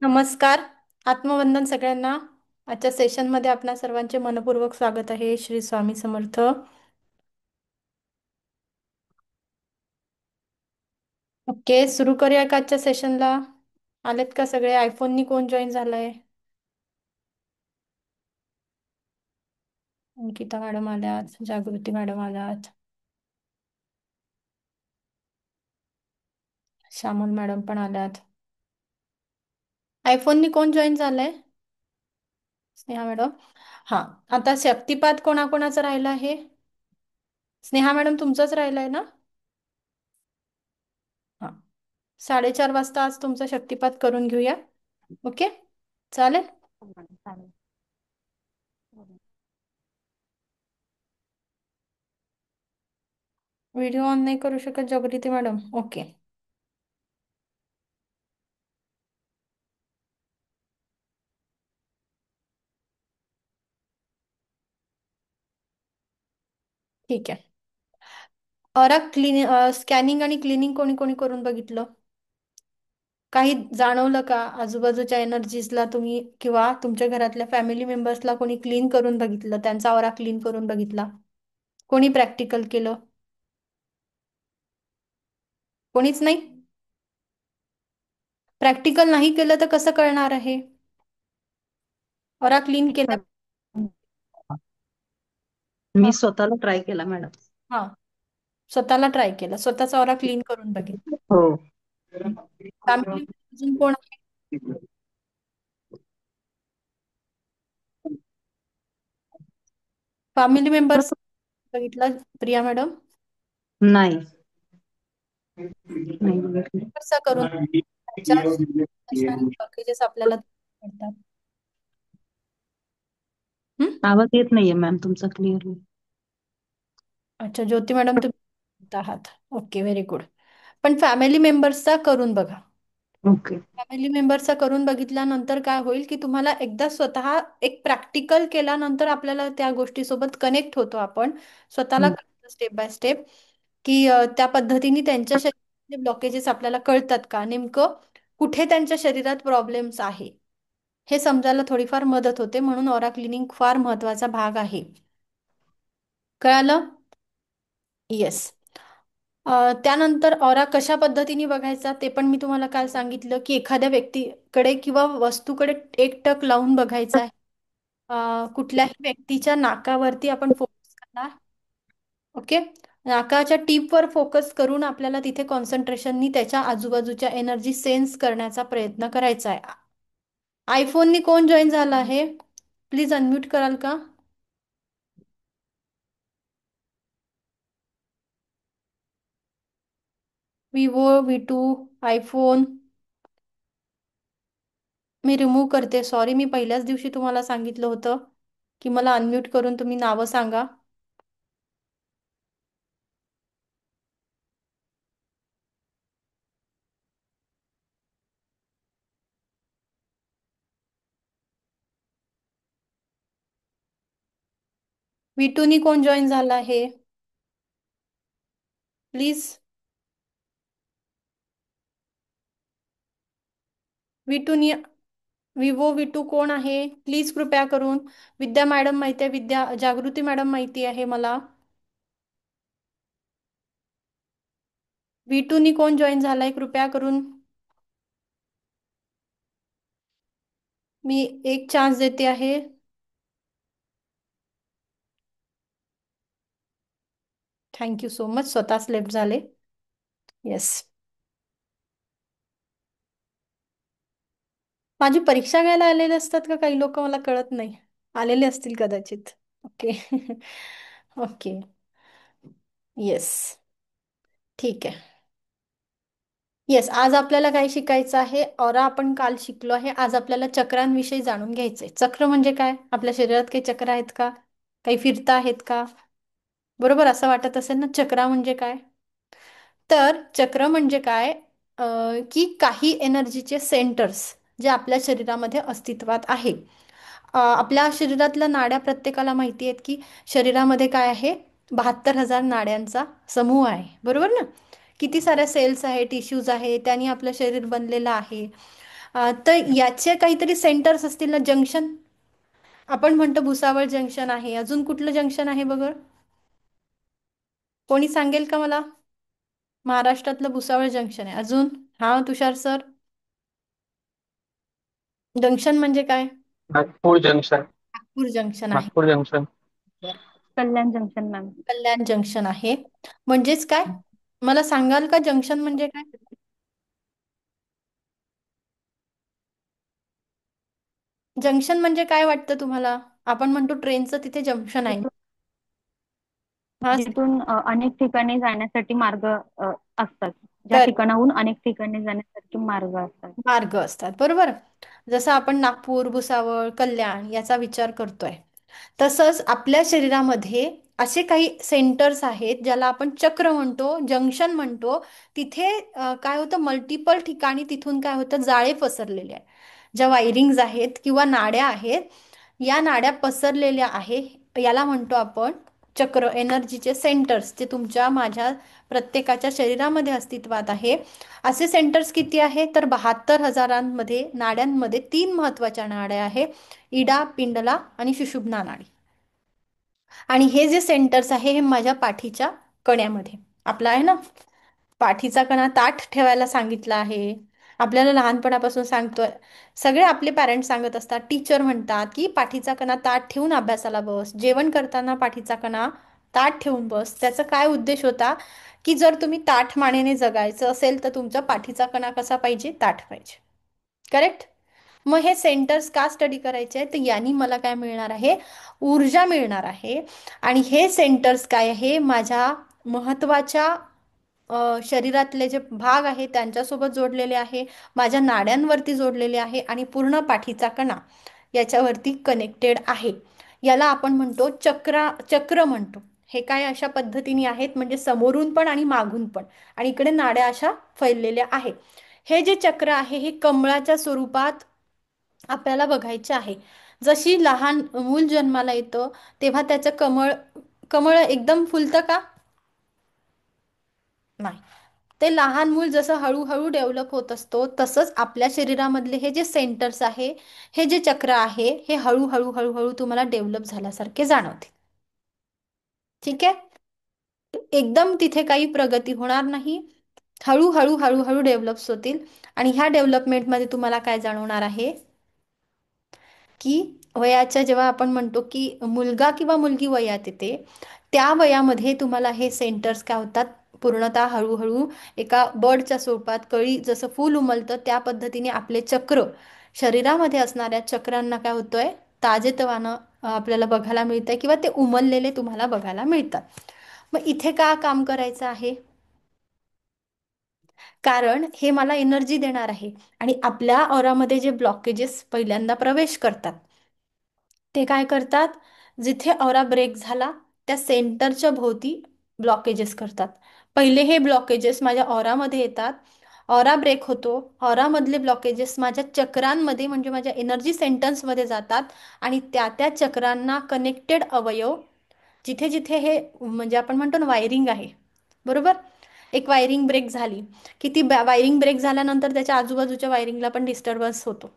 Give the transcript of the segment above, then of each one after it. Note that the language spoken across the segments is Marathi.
नमस्कार. आत्मवंदन सगळ्यांना. आजच्या सेशनमध्ये आपणा सर्वांचे मनपूर्वक स्वागत आहे. श्री स्वामी समर्थ. ओके, सुरू करूया का आजच्या सेशनला? आलेत का सगळे? आयफोननी कोण जॉईन झालंय? अंकिता मॅडम आल्यात, जागृती मॅडम आल्यात, श्यामल मॅडम पण आल्यात. आयफोननी कोण जॉईन झालंय? स्नेहा मॅडम. हा. आता शक्तिपात कोणाकोणाचं राहिलं आहे? स्नेहा मॅडम तुमचंच राहिलंय ना? हा. 4:30 वाजता आज तुमचा शक्तिपात करून घेऊया. ओके, चालेल. चालेल. व्हिडिओ ऑन नाही करू शकत जागृती मॅडम? ओके. ठीक आहे. औरा स्कॅनिंग आणि क्लिनिंग कोणी कोणी करून बघितलं? काही जाणवलं का आजूबाजूच्या एनर्जीजला तुम्ही किंवा तुमच्या घरातल्या फॅमिली मेंबर्सला कोणी क्लीन करून बघितलं, त्यांचा औरा क्लीन करून बघितला? कोणी प्रॅक्टिकल केलं? कोणीच नाही? प्रॅक्टिकल नाही केलं तर कसं कळणार आहे? औरा क्लीन केला? मी हा. स्वतःला ट्राय केला मॅडम. हा. स्वतःला ट्राय केलं, स्वतःचा औरा क्लीन करून बघितलं. हो. फॅमिली अजून कोण आहे? फॅमिली मेंबर्स बघितलं प्रिया मॅडम? नाही. नाही बघितलं. कसं करून त्यांच्या ब्लॉकेजेस आपल्याला पडतात? हं? आवाज येत नाहीये मॅम तुमचा क्लिअरली. अच्छा, ज्योती मॅडम तुम्ही आहात. Okay, very good. पण फॅमिली मेंबर्सचा करून बघा. ओके. फॅमिली मेंबर्सचा करून बघितल्यानंतर काय होईल की तुम्हाला एकदा स्वतः एक प्रॅक्टिकल केल्यानंतर आपल्याला त्या गोष्टीसोबत कनेक्ट होतो आपण स्वतःला, स्टेप बाय स्टेप, की त्या पद्धतीने त्यांच्या शरीरातले ब्लॉकेजेस आपल्याला कळतात का, नेमकं कुठे त्यांच्या शरीरात प्रॉब्लेम्स आहे हे समजायला थोडीफार मदत होते. म्हणून ऑरा क्लिनिंग फार महत्वाचा भाग आहे. कळालं? येस. त्यानंतर ऑरा कशा पद्धतीने बघायचा ते पण मी तुम्हाला काल सांगितलं, की एखाद्या व्यक्तीकडे किंवा वस्तूकडे एक टक लावून बघायचा आहे. कुठल्याही व्यक्तीच्या नाकावरती आपण फोकस करणार. ओके. नाकाच्या टीपवर फोकस करून आपल्याला तिथे कॉन्सन्ट्रेशननी त्याच्या आजूबाजूच्या एनर्जी सेन्स करण्याचा प्रयत्न करायचा आहे. आयफोननी कोण जॉईन झाला आहे? प्लीज अनम्यूट कराल का? Vivo, V2, iPhone. मी रिमूव्ह करते. सॉरी, मी पहिल्याच दिवशी तुम्हाला सांगितलं होतं की मला अनम्यूट करून तुम्ही नावं सांगा. V2नी कोण जॉईन झाला आहे? प्लीज. V2नी, विवो V2 कोण आहे? प्लीज कृपया करून. विद्या मॅडम माहिती आहे, विद्या जागृती मॅडम माहिती आहे मला. V2नी कोण जॉईन झालाय कृपया करून? मी एक चान्स देते आहे. Thank you so much. स्वतःच लेफ्ट झाले. येस. माझी परीक्षा घ्यायला आलेले असतात का काही लोक, मला कळत नाही. आलेले असतील कदाचित. ओके. ओके. येस. ठीक आहे. येस, आज आपल्याला काय शिकायचं आहे? ऑरा आपण काल शिकलो आहे. आज आपल्याला चक्रांविषयी जाणून घ्यायचंय. चक्र म्हणजे काय? आपल्या शरीरात काही चक्र आहेत का? काही फिरता आहेत का? बरोबर, असं वाटत असेल ना, चक्र म्हणजे काय? तर चक्र म्हणजे काय? की काही एनर्जीचे सेंटर्स जे आपल्या शरीरामध्ये अस्तित्वात आहे. आपल्या शरीरातल्या नाड्या प्रत्येकाला माहिती आहेत की शरीरामध्ये काय आहे? 72,000 नाड्यांचा समूह आहे. बरोबर ना? किती साऱ्या सेल्स आहे, टिश्यूज आहे, त्यांनी आपलं शरीर बनलेलं आहे. तर याचे काहीतरी सेंटर्स असतील ना, जंक्शन. आपण म्हणतो भुसावळ जंक्शन आहे, अजून कुठलं जंक्शन आहे बघ, कोणी सांगेल का मला? महाराष्ट्रातलं भुसावळ जंक्शन आहे, अजून? हा तुषार सर, जंक्शन म्हणजे काय? नागपूर जंक्शन. नागपूर जंक्शन आहे. नागपूर जंक्शन. कल्याण जंक्शन मॅम. कल्याण जंक्शन आहे. म्हणजेच काय, मला सांगाल का जंक्शन म्हणजे काय? जंक्शन म्हणजे काय वाटतं तुम्हाला? आपण म्हणतो ट्रेनचं तिथे जंक्शन आहे. जिथून हा. जिथून अनेक ठिकाणी जाण्यासाठी मार्ग असतात. ज्या कर ठिकाणाहून अनेक ठिकाणी जाण्यासाठी मार्ग असतात. मार्ग असतात, बरोबर. जसं आपण नागपूर, भुसावळ, कल्याण याचा विचार करतोय, तसंच आपल्या शरीरामध्ये असे काही सेंटर्स आहेत ज्याला आपण चक्र म्हणतो, जंक्शन म्हणतो. तिथे काय होतं, मल्टिपल ठिकाणी तिथून काय होतं, जाळे पसरलेले आहे. ज्या वायरिंग्ज आहेत किंवा नाड्या आहेत, या नाड्या पसरलेल्या आहे, याला म्हणतो आपण चक्र. एनर्जीचे सेंटर्स जे तुमच्या माझ्या प्रत्येकाच्या शरीरामध्ये अस्तित्वात आहे. असे सेंटर्स किती आहे तर 72,000 नाड्यांमध्ये 3 महत्वाच्या नाड्या आहे: इडा, पिंडला आणि सुषुम्ना नाडी. आणि हे जे सेंटर्स आहे हे माझ्या पाठीच्या कण्यामध्ये आपला आहे ना. पाठीचा कणा ताठ ठेवायला सांगितला आहे. आपल्याला लहानपणापासून सांगतोय, सगळे आपले पॅरेंट्स सांगत असतात, टीचर म्हणतात की पाठीचा कणा ताठ ठेवून अभ्यासाला बस, जेवण करताना पाठीचा कणा ताठ ठेवून बस. त्याचा काय उद्देश होता की जर तुम्ही ताठ मानेने जगायचं असेल तर तुमचा पाठीचा कणा कसा पाहिजे, ताठ पाहिजे. करेक्ट. मग हे सेंटर्स का स्टडी करायचे आहे तर यांनी मला काय मिळणार आहे, ऊर्जा मिळणार आहे. आणि हे सेंटर्स काय आहे, माझ्या महत्वाच्या शरीरातले जे भाग आहे त्यांच्यासोबत जोडलेले आहे, माझ्या नाड्यांवरती जोडलेले आहे आणि पूर्ण पाठीचा कणा याच्यावरती कनेक्टेड आहे. याला आपण म्हणतो चक्र म्हणतो. हे काय अशा पद्धतीने आहेत, म्हणजे समोरून पण आणि मागून पण, आणि इकडे नाड्या अशा फैललेल्या आहे. हे जे चक्र आहे हे कमळाच्या स्वरूपात आपल्याला बघायचे आहे. जशी लहान मूल जन्माला येतं तेव्हा त्याचं कमळ कमळ एकदम फुलतं का? नाही. ते लहान मूल जसं हळूहळू डेव्हलप होत असतो तसंच आपल्या शरीरामधले हे जे सेंटर्स आहे, हे जे चक्र आहे, हे हळूहळू हळूहळू तुम्हाला डेव्हलप झाल्यासारखे जाणवते. ठीक आहे. एकदम तिथे काही प्रगती होणार नाही, हळूहळू हळूहळू डेव्हलप्स होतील. आणि ह्या डेव्हलपमेंटमध्ये तुम्हाला काय जाणवणार आहे की वयाच्या, जेव्हा आपण म्हणतो की मुलगा किंवा मुलगी वयात येते, त्या वयामध्ये तुम्हाला हे सेंटर्स काय होतात, पूर्णतः हळूहळू एका बर्डच्या स्वरूपात, कळी जसं फूल उमलतं त्या पद्धतीने आपले चक्र, शरीरामध्ये असणाऱ्या चक्रांना काय होतंय, ताजेतवानं आपल्याला बघायला मिळतंय किंवा ते उमललेले तुम्हाला बघायला मिळतात. मग इथे का काम करायचं आहे, कारण हे मला एनर्जी देणार आहे. आणि आपल्या ऑरामध्ये जे ब्लॉकेजेस पहिल्यांदा प्रवेश करतात ते काय करतात, जिथे ऑरा ब्रेक झाला त्या सेंटरच्या भोवती ब्लॉकेजेस करतात. पहिले हे ब्लॉकेजेस माझ्या ऑरामध्ये येतात, ऑरा ब्रेक होतो, ऑरामधले ब्लॉकेजेस माझ्या चक्रांमध्ये म्हणजे माझ्या एनर्जी सेंटर्समध्ये जातात. आणि त्या त्या चक्रांना कनेक्टेड अवयव, जिथे जिथे हे म्हणजे आपण म्हणतो ना वायरिंग आहे, बरोबर. एक वायरिंग ब्रेक झाली की ती वायरिंग ब्रेक झाल्यानंतर त्याच्या आजूबाजूच्या वायरिंगला पण डिस्टर्बन्स होतो,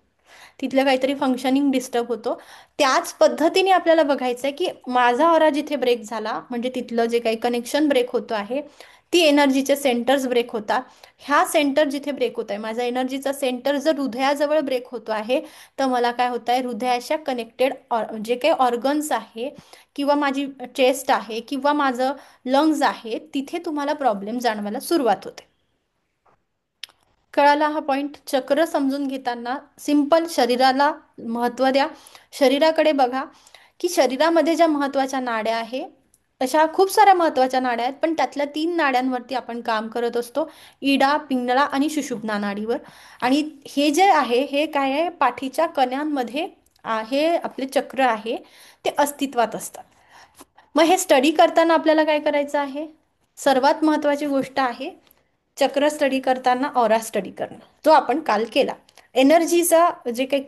तिथलं काहीतरी फंक्शनिंग डिस्टर्ब होतो. त्याच पद्धतीने आपल्याला बघायचं आहे की माझा ऑरा जिथे ब्रेक झाला म्हणजे तिथलं जे काही कनेक्शन ब्रेक होतं आहे, ती एनर्जीचे सेंटर्स ब्रेक होतात. ह्या सेंटर जिथे ब्रेक होत आहे, माझा एनर्जीचा सेंटर जर हृदयाजवळ ब्रेक होतो आहे, तर मला काय होत आहे, हृदयाच्या कनेक्टेड जे काही ऑर्गन्स आहे किंवा माझी चेस्ट आहे किंवा माझं लंग्स आहे, तिथे तुम्हाला प्रॉब्लेम जाणवायला सुरुवात होते. कळाला हा पॉइंट? चक्र समजून घेताना सिंपल शरीराला महत्त्व द्या. शरीराकडे बघा की शरीरामध्ये ज्या महत्त्वाच्या नाड्या आहे, अशा खूप साऱ्या महत्त्वाच्या नाड्या आहेत, पण त्यातल्या 3 नाड्यांवरती आपण काम करत असतो: इडा, पिंगळा आणि सुषुम्ना नाडीवर. आणि हे जे आहे हे काय आहे, पाठीच्या कण्यांमध्ये हे आपले चक्र आहे ते अस्तित्वात असतात. मग हे स्टडी करताना आपल्याला काय करायचं आहे, सर्वात महत्त्वाची गोष्ट आहे चक्र स्टडी करताना ऑरा स्टडी करणं, जो आपण काल केला. एनर्जीचा जे काही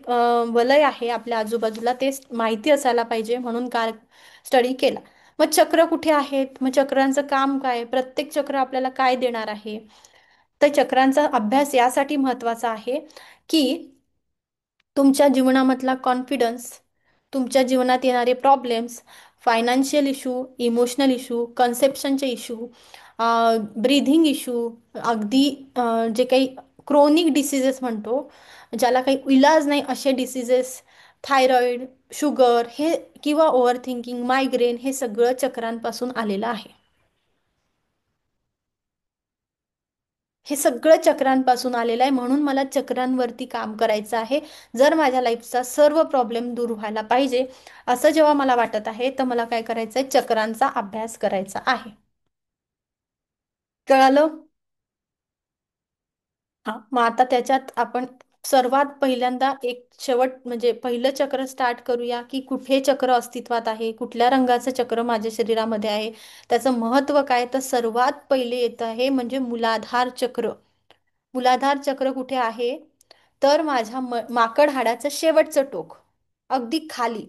वलय आहे आपल्या आजूबाजूला ते माहिती असायला पाहिजे, म्हणून काल स्टडी केला. मग चक्र कुठे आहेत, मग चक्रांचं काम काय, प्रत्येक चक्र आपल्याला काय देणार आहे, तर चक्रांचा अभ्यास यासाठी महत्त्वाचा आहे की तुमच्या जीवनामधला कॉन्फिडन्स, तुमच्या जीवनात येणारे problems, financial issue, emotional issue, कन्सेप्शनचे इशू, ब्रीथिंग इशू, अगदी जे काही क्रोनिक डिसिजेस म्हणतो, ज्याला काही इलाज नाही असे डिसिजेस, थायरॉइड, शुगर हे किंवा ओव्हरथिंकिंग, मायग्रेन हे सगळं चक्रांपासून आलेलं आहे. हे सगळं चक्रांपासून आलेलं आहे, म्हणून मला चक्रांवरती काम करायचं आहे. जर माझ्या लाईफचा सर्व प्रॉब्लेम दूर व्हायला पाहिजे असं जेव्हा मला वाटत आहे, तर मला काय करायचं आहे, चक्रांचा अभ्यास करायचा आहे. कळालं? हा, मग आता त्याच्यात आपण सर्वात पहिल्यांदा एक शेवट म्हणजे पहिलं चक्र स्टार्ट करूया, की कुठे चक्र अस्तित्वात आहे, कुठल्या रंगाचं चक्र माझ्या शरीरामध्ये आहे, त्याचं महत्त्व काय. तर सर्वात पहिले येत आहे म्हणजे मूलाधार चक्र. मूलाधार चक्र कुठे आहे, तर माझ्या माकड हाडाचं शेवटचं टोक, अगदी खाली.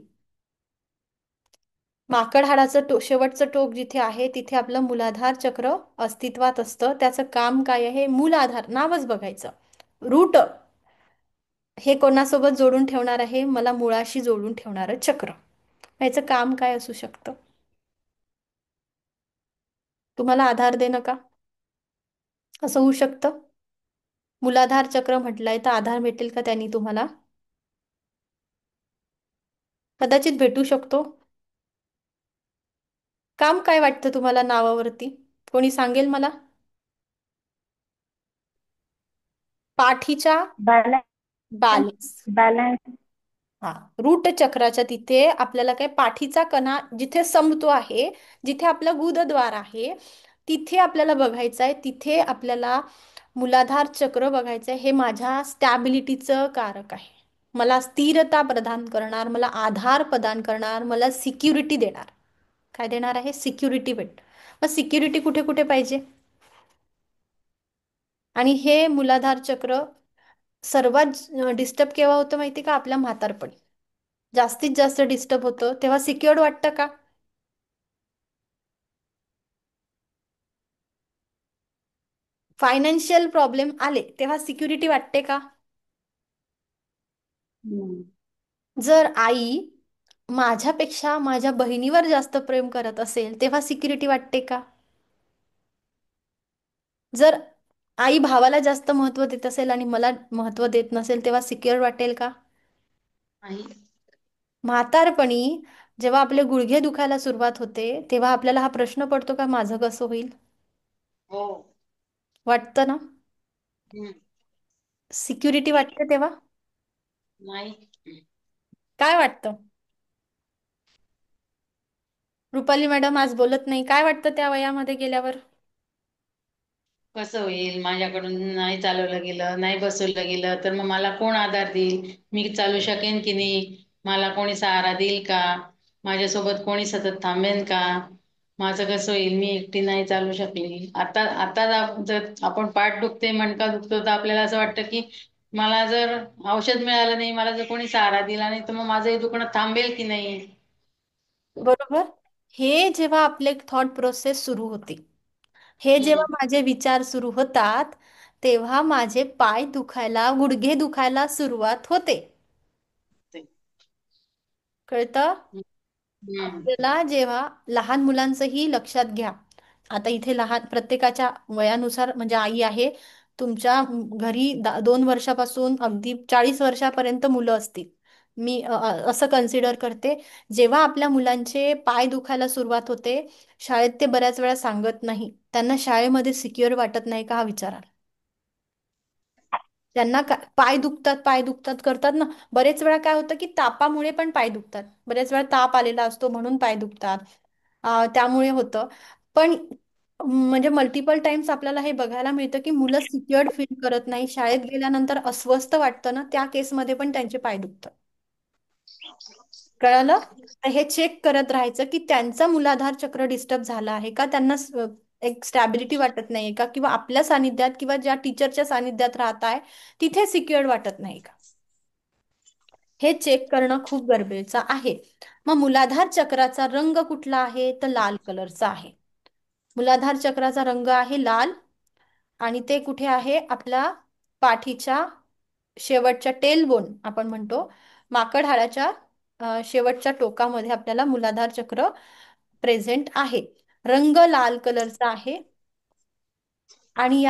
माकड हाडाचं शेवटचं टोक जिथे आहे तिथे आपलं मूलाधार चक्र अस्तित्वात असतं. त्याचं काम काय आहे, मूलाधार नावच बघायचं. रूट हे कोणासोबत जोडून ठेवणार आहे, मला मुळाशी जोडून ठेवणारं चक्र. याचं काम काय असू शकतं, तुम्हाला आधार देणं का, असं होऊ शकतं. मूलाधार चक्र म्हटलंय तर आधार भेटेल का त्यांनी तुम्हाला, कदाचित भेटू शकतो. काम काय वाटतं तुम्हाला नावावरती, कोणी सांगेल मला. पाठीच्या बॅलन्स. बॅलन्स. बॅलन्स. हा, रूट चक्राच्या तिथे आपल्याला काय, पाठीचा कणा जिथे संपतो आहे, जिथे आपलं गुदद्वार आहे, तिथे आपल्याला बघायचं आहे. तिथे आपल्याला मूलाधार चक्र बघायचं आहे. हे माझ्या स्टॅबिलिटीचं कारक आहे, मला स्थिरता प्रदान करणार, मला आधार प्रदान करणार, मला सिक्युरिटी देणार. काय देणार आहे, सिक्युरिटी भेट. मग सिक्युरिटी कुठे कुठे पाहिजे, आणि हे मूलाधार चक्र सर्वात डिस्टर्ब केव्हा होतं माहिती का, आपल्या म्हातारपणी जास्तीत जास्त डिस्टर्ब होतं. तेव्हा सिक्युअर्ड वाटतं का, फायनान्शियल प्रॉब्लेम आले तेव्हा सिक्युरिटी वाटते का. हम्म. जर आई माझ्यापेक्षा माझ्या बहिणीवर जास्त प्रेम करत असेल तेव्हा सिक्युरिटी वाटते का. जर आई भावाला जास्त महत्त्व देत असेल आणि मला महत्त्व देत नसेल तेव्हा सिक्युअर वाटेल का. नाही. म्हातारपणी जेव्हा आपले गुडघे दुखायला सुरुवात होते तेव्हा आपल्याला हा प्रश्न पडतो का, माझं कसं होईल. हो. वाटतं ना, हम्म. सिक्युरिटी वाटते तेव्हा. नाही. काय वाटतं, रुपाली मॅडम आज बोलत नाही, काय वाटतं त्या वयामध्ये गेल्यावर. कसं होईल, माझ्याकडून नाही चालवलं गेलं, नाही बसवलं गेलं, तर मग मला कोण आधार देईल, मी चालू शकेन की नाही, मला कोणी सहारा देईल का, माझ्यासोबत कोणी सतत थांबेन का, माझं कसं होईल, मी एकटी नाही चालू शकली. आता आता जर आपण पाठ दुखते, मणका दुखतो, तर आपल्याला असं वाटतं की मला जर औषध मिळालं नाही, मला जर कोणी सहारा दिला नाही, तर मग माझं हे दुखणं थांबेल की नाही. बरोबर. हे जेव्हा आपले थॉट प्रोसेस सुरू होते, हे जेव्हा हम्म. माझे विचार सुरू होतात, तेव्हा माझे पाय दुखायला, गुडघे दुखायला सुरुवात होते. ते. कळतं. हम्म. आपल्याला जेव्हा लहान मुलांचंही लक्षात घ्या. आता इथे लहान प्रत्येकाच्या वयानुसार म्हणजे आई आहे, तुमच्या घरी 2 वर्षापासून अगदी 40 वर्षापर्यंत मुलं असतील. मी असं कन्सिडर करते. जेव्हा आपल्या मुलांचे पाय दुखायला सुरुवात होते, शाळेत ते बऱ्याच वेळा सांगत नाही, त्यांना शाळेमध्ये सिक्युअर वाटत नाही का, हा विचार आला. त्यांना पाय दुखतात, पाय दुखतात करतात ना. बरेच वेळा काय होतं की तापामुळे पण पाय दुखतात, बरेच वेळा ताप आलेला असतो म्हणून पाय दुखतात. त्यामुळे होतं. पण म्हणजे मल्टिपल टाइम्स आपल्याला हे बघायला मिळतं की मुलं सिक्युअर्ड फील करत नाही, शाळेत गेल्यानंतर अस्वस्थ वाटतं ना, त्या केसमध्ये पण त्यांचे पाय दुखतात. कळालं. तर हे चेक करत राहायचं की त्यांचा मूलाधार चक्र डिस्टर्ब झाला आहे का, त्यांना एक स्टॅबिलिटी वाटत नाहीये का, किंवा आपल्या सानिध्यात किंवा ज्या टीचरच्या सानिध्यात राहत आहे तिथे सिक्युअर्ड वाटत नाही का. हे चेक करणं खूप गरजेचं आहे. मग मूलाधार चक्राचा रंग कुठला आहे, तर लाल कलरचा आहे. मूलाधार चक्राचा रंग आहे लाल, आणि ते कुठे आहे, आपल्या पाठीच्या शेवटच्या टेल बोन आपण म्हणतो, माकड हाडाच्या शेवटच्या टोकामध्ये आपल्याला मूलाधार चक्र प्रेझेंट आहे. रंग लाल कलरचा आहे. आणि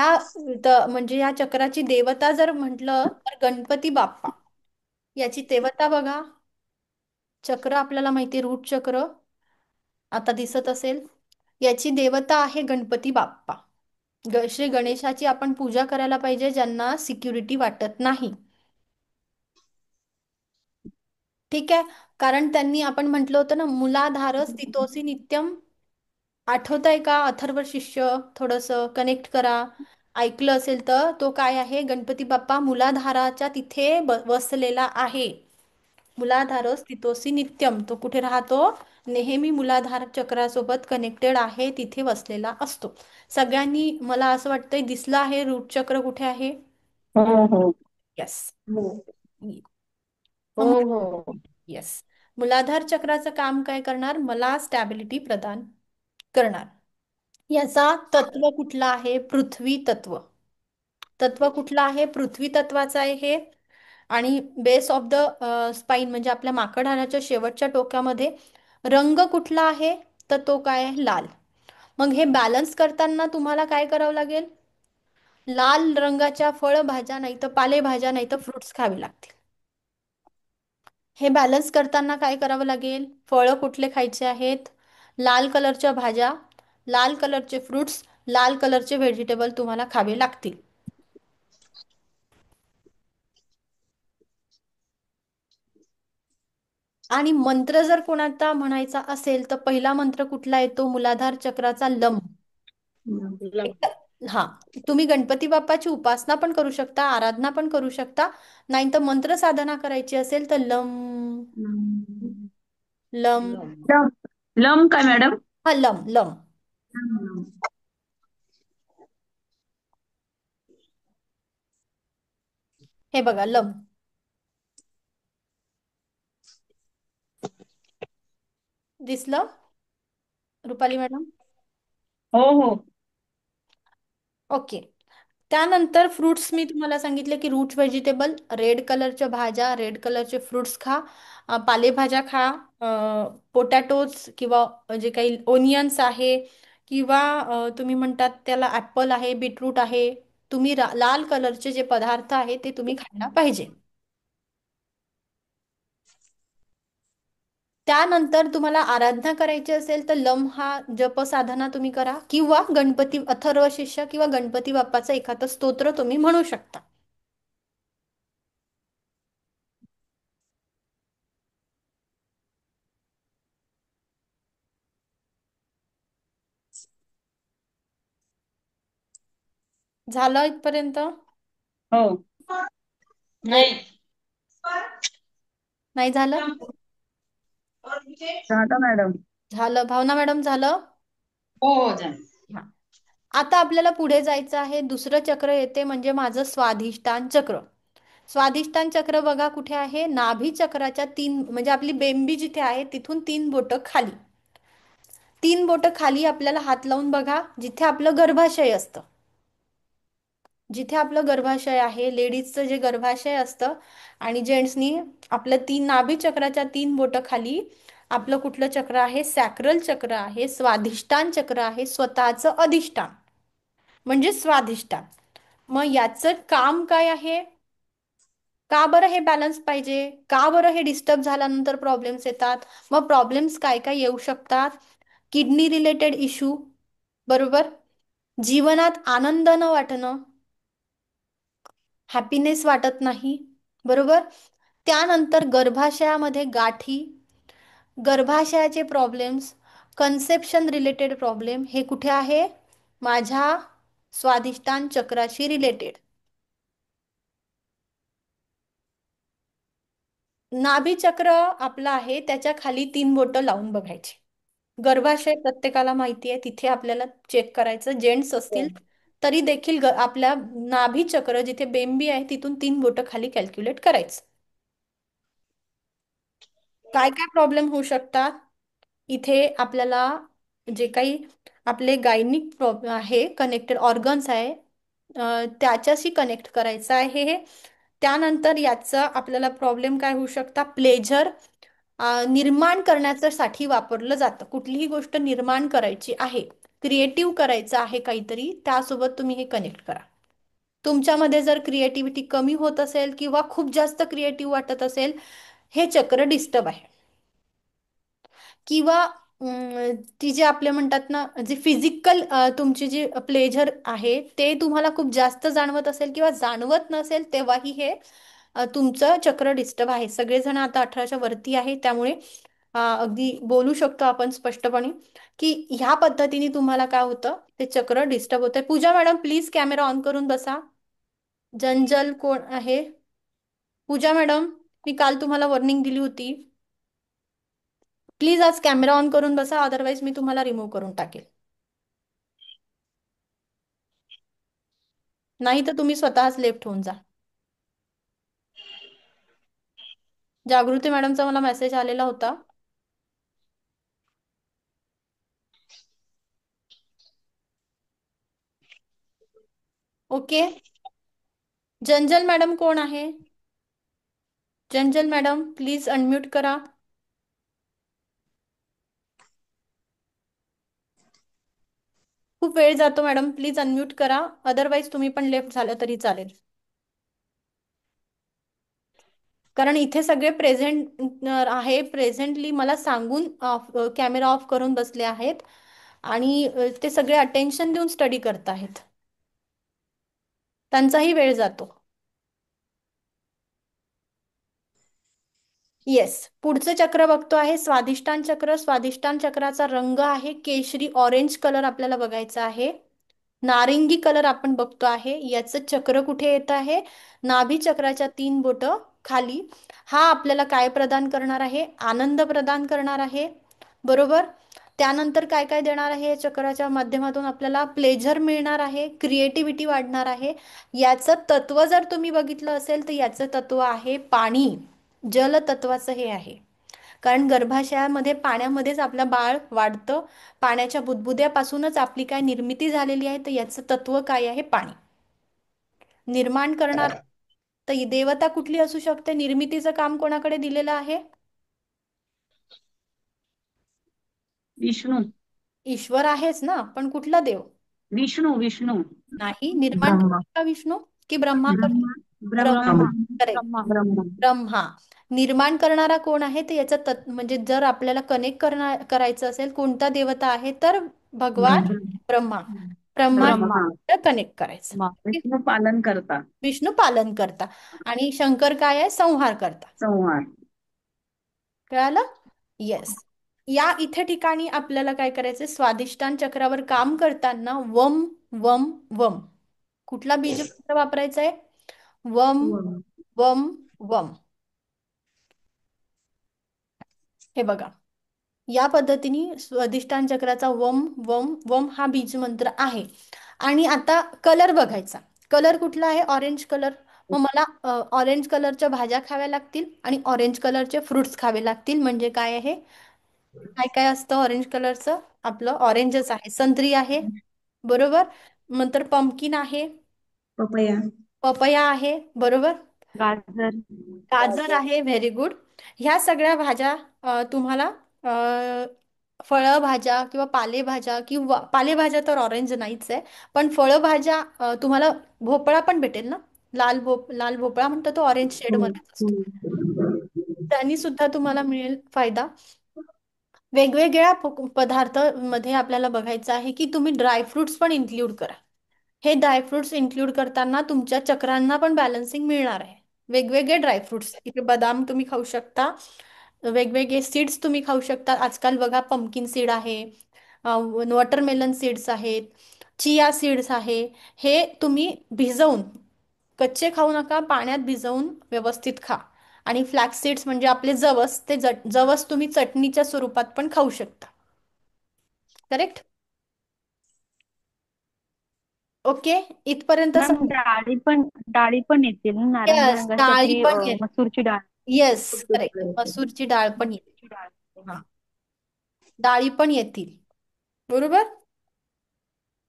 म्हणजे या चक्राची देवता जर म्हटलं तर गणपती बाप्पा. याची देवता बघा, चक्र आपल्याला माहिती रूट चक्र आता दिसत असेल. याची देवता आहे गणपती बाप्पा. श्री गणेशाची आपण पूजा करायला पाहिजे, ज्यांना सिक्युरिटी वाटत नाही. ठीक आहे. कारण त्यांनी आपण म्हटलं होतं ना, मुलाधार स्थितोसी नित्यम. आठवत आहे का अथर्व शिष्य? थोडस कनेक्ट करा. ऐकलं असेल तर तो काय आहे, गणपती बाप्पा मुलाधाराच्या तिथे वसलेला आहे. मुलाधार स्थितोसी नित्यम, तो कुठे राहतो? नेहमी मुलाधार चक्रासोबत कनेक्टेड आहे, तिथे वसलेला असतो. सगळ्यांनी मला असं वाटतंय दिसलं आहे रूट चक्र कुठे आहे. हो हो यस. हो हो मग हो. येस, मूलाधार चक्राचं काम काय करणार? मला स्टॅबिलिटी प्रदान करणार. याचा तत्व कुठला आहे? पृथ्वी तत्व. तत्व कुठलं आहे? पृथ्वी तत्वाचं आहे हे. आणि बेस ऑफ द स्पाइन म्हणजे आपल्या माकडहाडाच्या शेवटच्या टोकामध्ये रंग कुठला आहे? तर तो काय आहे? लाल. मग हे बॅलन्स करताना तुम्हाला काय करावं लागेल? लाल रंगाच्या फळभाज्या नाही तर पालेभाज्या नाही तर फ्रुट्स खावे लागतील. हे बॅलन्स करताना काय करावं लागेल? फळं कुठले खायचे आहेत? लाल कलरच्या भाज्या, लाल कलरचे फ्रुट्स, लाल कलरचे व्हेजिटेबल तुम्हाला खावे लागतील. आणि मंत्र जर कोणाचा म्हणायचा असेल तर पहिला मंत्र कुठला येतो? मूलाधार चक्राचा लम. हा, तुम्ही गणपती बाप्पाची उपासना पण करू शकता, आराधना पण करू शकता. नाही तर मंत्र साधना करायची असेल तर लम, लम. लम लम काय मॅडम? हा, लम लम. हे बघा लम. दिसलं रुपाली मॅडम? हो हो. ओके. त्यानंतर फ्रुट्स मी तुम्हाला सांगितले की रूट व्हेजिटेबल, रेड कलरच्या भाज्या, रेड कलरचे फ्रुट्स खा. पालेभाज्या खा. पोटॅटोज किंवा जे काही ओनियन्स आहे, किंवा तुम्ही म्हणतात त्याला ॲपल आहे, बीटरूट आहे. तुम्ही लाल कलरचे जे पदार्थ आहे ते तुम्ही खायला पाहिजे. त्यानंतर तुम्हाला आराधना करायची असेल तर लम हा जप साधना तुम्ही करा, किंवा गणपती अथर्व शिष्य किंवा गणपती बाप्पाचं एखादं स्तोत्र तुम्ही म्हणू शकता. झालं इथपर्यंत? हो. हो. नाही. नाही झालं? झालं मॅडम. झालं. भावना मॅडम झालं? हो हो झालं. हा. आता आपल्याला पुढे जायचं आहे. दुसरं चक्र येते म्हणजे माझं स्वाधिष्ठान चक्र. स्वाधिष्ठान चक्र बघा कुठे आहे? नाभी चक्राच्या तीन, म्हणजे आपली बेंबी जिथे आहे तिथून तीन बोटं खाली. तीन बोटं खाली आपल्याला हात लावून बघा, जिथे आपलं गर्भाशय असतं. जिथे आपलं गर्भाशय आहे, लेडीजचं जे गर्भाशय असतं, आणि जेंट्सनी आपलं तीन नाभी चक्राच्या तीन बोटं खाली आपलं कुठलं चक्र आहे? सॅक्रल चक्र आहे, स्वाधिष्ठान चक्र आहे, स्वतःचं अधिष्ठान म्हणजे स्वाधिष्ठान. मग याचं काम काय आहे? का बरं हे बॅलन्स पाहिजे? का बरं हे डिस्टर्ब झाल्यानंतर प्रॉब्लेम्स येतात? मग प्रॉब्लेम्स काय काय येऊ शकतात? किडनी रिलेटेड इश्यू, बरोबर. जीवनात आनंद न वाटणं, हॅपीनेस वाटत नाही, बरोबर. त्यानंतर गर्भाशयामध्ये गाठी, गर्भाशयाचे प्रॉब्लेम्स, कन्सेप्शन रिलेटेड प्रॉब्लेम, हे कुठे आहे? माझ्या स्वाधिष्ठान चक्राशी रिलेटेड. नाभी चक्र आपलं आहे, त्याच्या खाली तीन बोटं लावून बघायची. गर्भाशय प्रत्येकाला माहिती आहे, तिथे आपल्याला चेक करायचं. जेंट्स असतील तरी देखील आपल्या नाभी चक्र जिथे बेंबी आहे तिथून तीन बोटं खाली कॅल्क्युलेट करायचं. काय काय प्रॉब्लेम होऊ शकतात? इथे आपल्याला जे काही आपले गायनिक प्रॉब्लेम आहे, कनेक्टेड ऑर्गन्स आहे, त्याच्याशी कनेक्ट करायचं आहे हे. त्यानंतर याचा आपल्याला प्रॉब्लेम काय होऊ शकता, प्लेजर निर्माण करण्यासाठी वापरलं जातं. कुठलीही गोष्ट निर्माण करायची आहे, क्रिएटिव्ह करायचं आहे काहीतरी, त्यासोबत तुम्ही हे कनेक्ट करा. तुमच्यामध्ये जर क्रिएटिव्हिटी कमी होत असेल किंवा खूप जास्त क्रिएटिव्ह वाटत असेल, हे चक्र डिस्टर्ब आहे. किंवा ती जे आपले म्हणतात ना, जे फिजिकल तुमची जी प्लेजर आहे ते तुम्हाला खूप जास्त जाणवत असेल किंवा जाणवत नसेल, तेव्हाही हे तुमचं चक्र डिस्टर्ब आहे. सगळेजण आता 18च्या वरती आहे, त्यामुळे अगदी बोलू शकतो आपण स्पष्टपणे की ह्या पद्धतीने तुम्हाला काय होतं, ते चक्र डिस्टर्ब होतंय. पूजा मॅडम प्लीज कॅमेरा ऑन करून बसा. जंजल कोण आहे? पूजा मॅडम, मी काल तुम्हाला वॉर्निंग दिली होती. प्लीज आज कॅमेरा ऑन करून बसा, अदरवाईज मी तुम्हाला रिमूव्ह करून टाकेल. नाही तर तुम्ही स्वतःच लेफ्ट होऊन जा. जागृती मॅडमचा मला मेसेज आलेला होता. ओके. जंजल मॅडम कोण आहे? जंजल मॅडम प्लीज अनम्यूट करा. खूप वेळ जातो मॅडम, प्लीज अनम्यूट करा, अदरवाईज तुम्ही पण लेफ्ट झालं तरी चालेल. कारण इथे सगळे प्रेझेंट आहे, प्रेझेंटली मला सांगून कॅमेरा ऑफ करून बसले आहेत आणि ते सगळे अटेन्शन देऊन स्टडी करत आहेत. त्यांचाही वेळ जातो. येस, पुढचं चक्र बघतो आहे स्वादिष्टान चक्र. स्वादिष्टान चक्राचा रंग आहे केशरी ऑरेंज कलर आपल्याला बघायचा आहे. नारिंगी कलर आपण बघतो आहे. याचं चक्र कुठे येत आहे? नाभी चक्राच्या 3 बोट खाली. हा आपल्याला काय प्रदान करणार आहे? आनंद प्रदान करणार आहे, बरोबर. त्यानंतर काय काय देणार आहे? चक्राच्या माध्यमातून आपल्याला प्लेजर मिळणार आहे, क्रिएटिव्हिटी वाढणार आहे. याचं तत्व जर तुम्ही बघितलं असेल तर याचं तत्व आहे पाणी. जल तत्वाचं हे आहे. कारण गर्भाशयामध्ये पाण्यामध्येच आपलं बाळ वाढतं. पाण्याच्या बुदबुद्यापासूनच आपली काय निर्मिती झालेली आहे, तर याचं तत्व काय आहे? पाणी. निर्माण करणार तर देवता कुठली असू शकते? निर्मितीचं काम कोणाकडे दिलेलं आहे? विष्णू. ईश्वर आहेच ना, पण कुठला देव? विष्णू. विष्णू. नाही, निर्माण ब्रह्मा. करणार का विष्णू की ब्रह्मा करतो? ब्रह्मा. ब्रह्मा. ब्रह्मा. करेक्ट. ब्रह्मा. ब्रह्मा. निर्माण करणारा कोण आहे? तर याचं म्हणजे जर आपल्याला कनेक्ट करायचं असेल कोणता देवता आहे, तर भगवान ब्रह्मा. ब्रह्मा ब्रह्मा. कनेक्ट करायचं. ठीक? विष्णू पालन करता. विष्णू पालन करता आणि शंकर काय आहे? संहार करता. संहार. कळालं? येस. या इथे ठिकाणी आपल्याला काय करायचं? स्वादिष्टान चक्रावर काम करताना वम वम वम, कुठला बीज मंत्र वापरायचा आहे? वम वम वम. हे बघा, या पद्धतीने स्वादिष्टान चक्राचा वम वम वम हा बीज मंत्र आहे. आणि आता कलर बघायचा. कलर कुठला आहे? Orange colour. मग मला ऑरेंज कलरच्या भाज्या खाव्या लागतील आणि ऑरेंज कलरचे फ्रुट्स खावे लागतील. म्हणजे काय आहे? काय काय असतं ऑरेंज कलरचं? आपलं ऑरेंजच आहे. संत्री आहे, बरोबर. नंतर पंपकिन आहे, पपया. पपया आहे, बरोबर. गाजर. गाजर आहे, व्हेरी गुड. ह्या सगळ्या भाज्या तुम्हाला अ, फळभाज्या किंवा पालेभाज्या, किंवा पालेभाज्या तर ऑरेंज नाहीच आहे, पण फळभाज्या तुम्हाला भोपळा पण भेटेल ना. लाल भोपळा म्हणतो, तो ऑरेंज शेडमध्येच असतो. त्यांनी सुद्धा तुम्हाला मिळेल फायदा. वेगवेगळ्या पदार्थ मध्ये आपल्याला बघायचं आहे की तुम्ही ड्रायफ्रुट्स पण इन्क्लूड करा. हे ड्रायफ्रुट्स इन्क्लूड करताना तुमच्या चक्रांना पण बॅलन्सिंग मिळणार आहे. वेगवेगळे ड्रायफ्रुट्स, इथे बदाम तुम्ही खाऊ शकता, वेगवेगळे सीड्स तुम्ही खाऊ शकता. आजकाल बघा पंपकिन सीड आहे, वॉटरमेलन सीड्स आहेत, चिया सीड्स आहे. हे तुम्ही भिजवून, कच्चे खाऊ नका, पाण्यात भिजवून व्यवस्थित खा. आणि फ्लॅक्स सीड्स म्हणजे आपले जवस, ते जवस तुम्ही चटणीच्या स्वरूपात पण खाऊ शकता. करेक्ट? ओके, इथपर्यंत मॅम डाळी पण येतील ना, नारंगी यस, डाळी रंगासाठी पण येते. मसूरची डाळ. येस, करेक्ट, मसूरची डाळ पण येते. मसूरची डाळ. हा, डाळी पण येतील, बरोबर.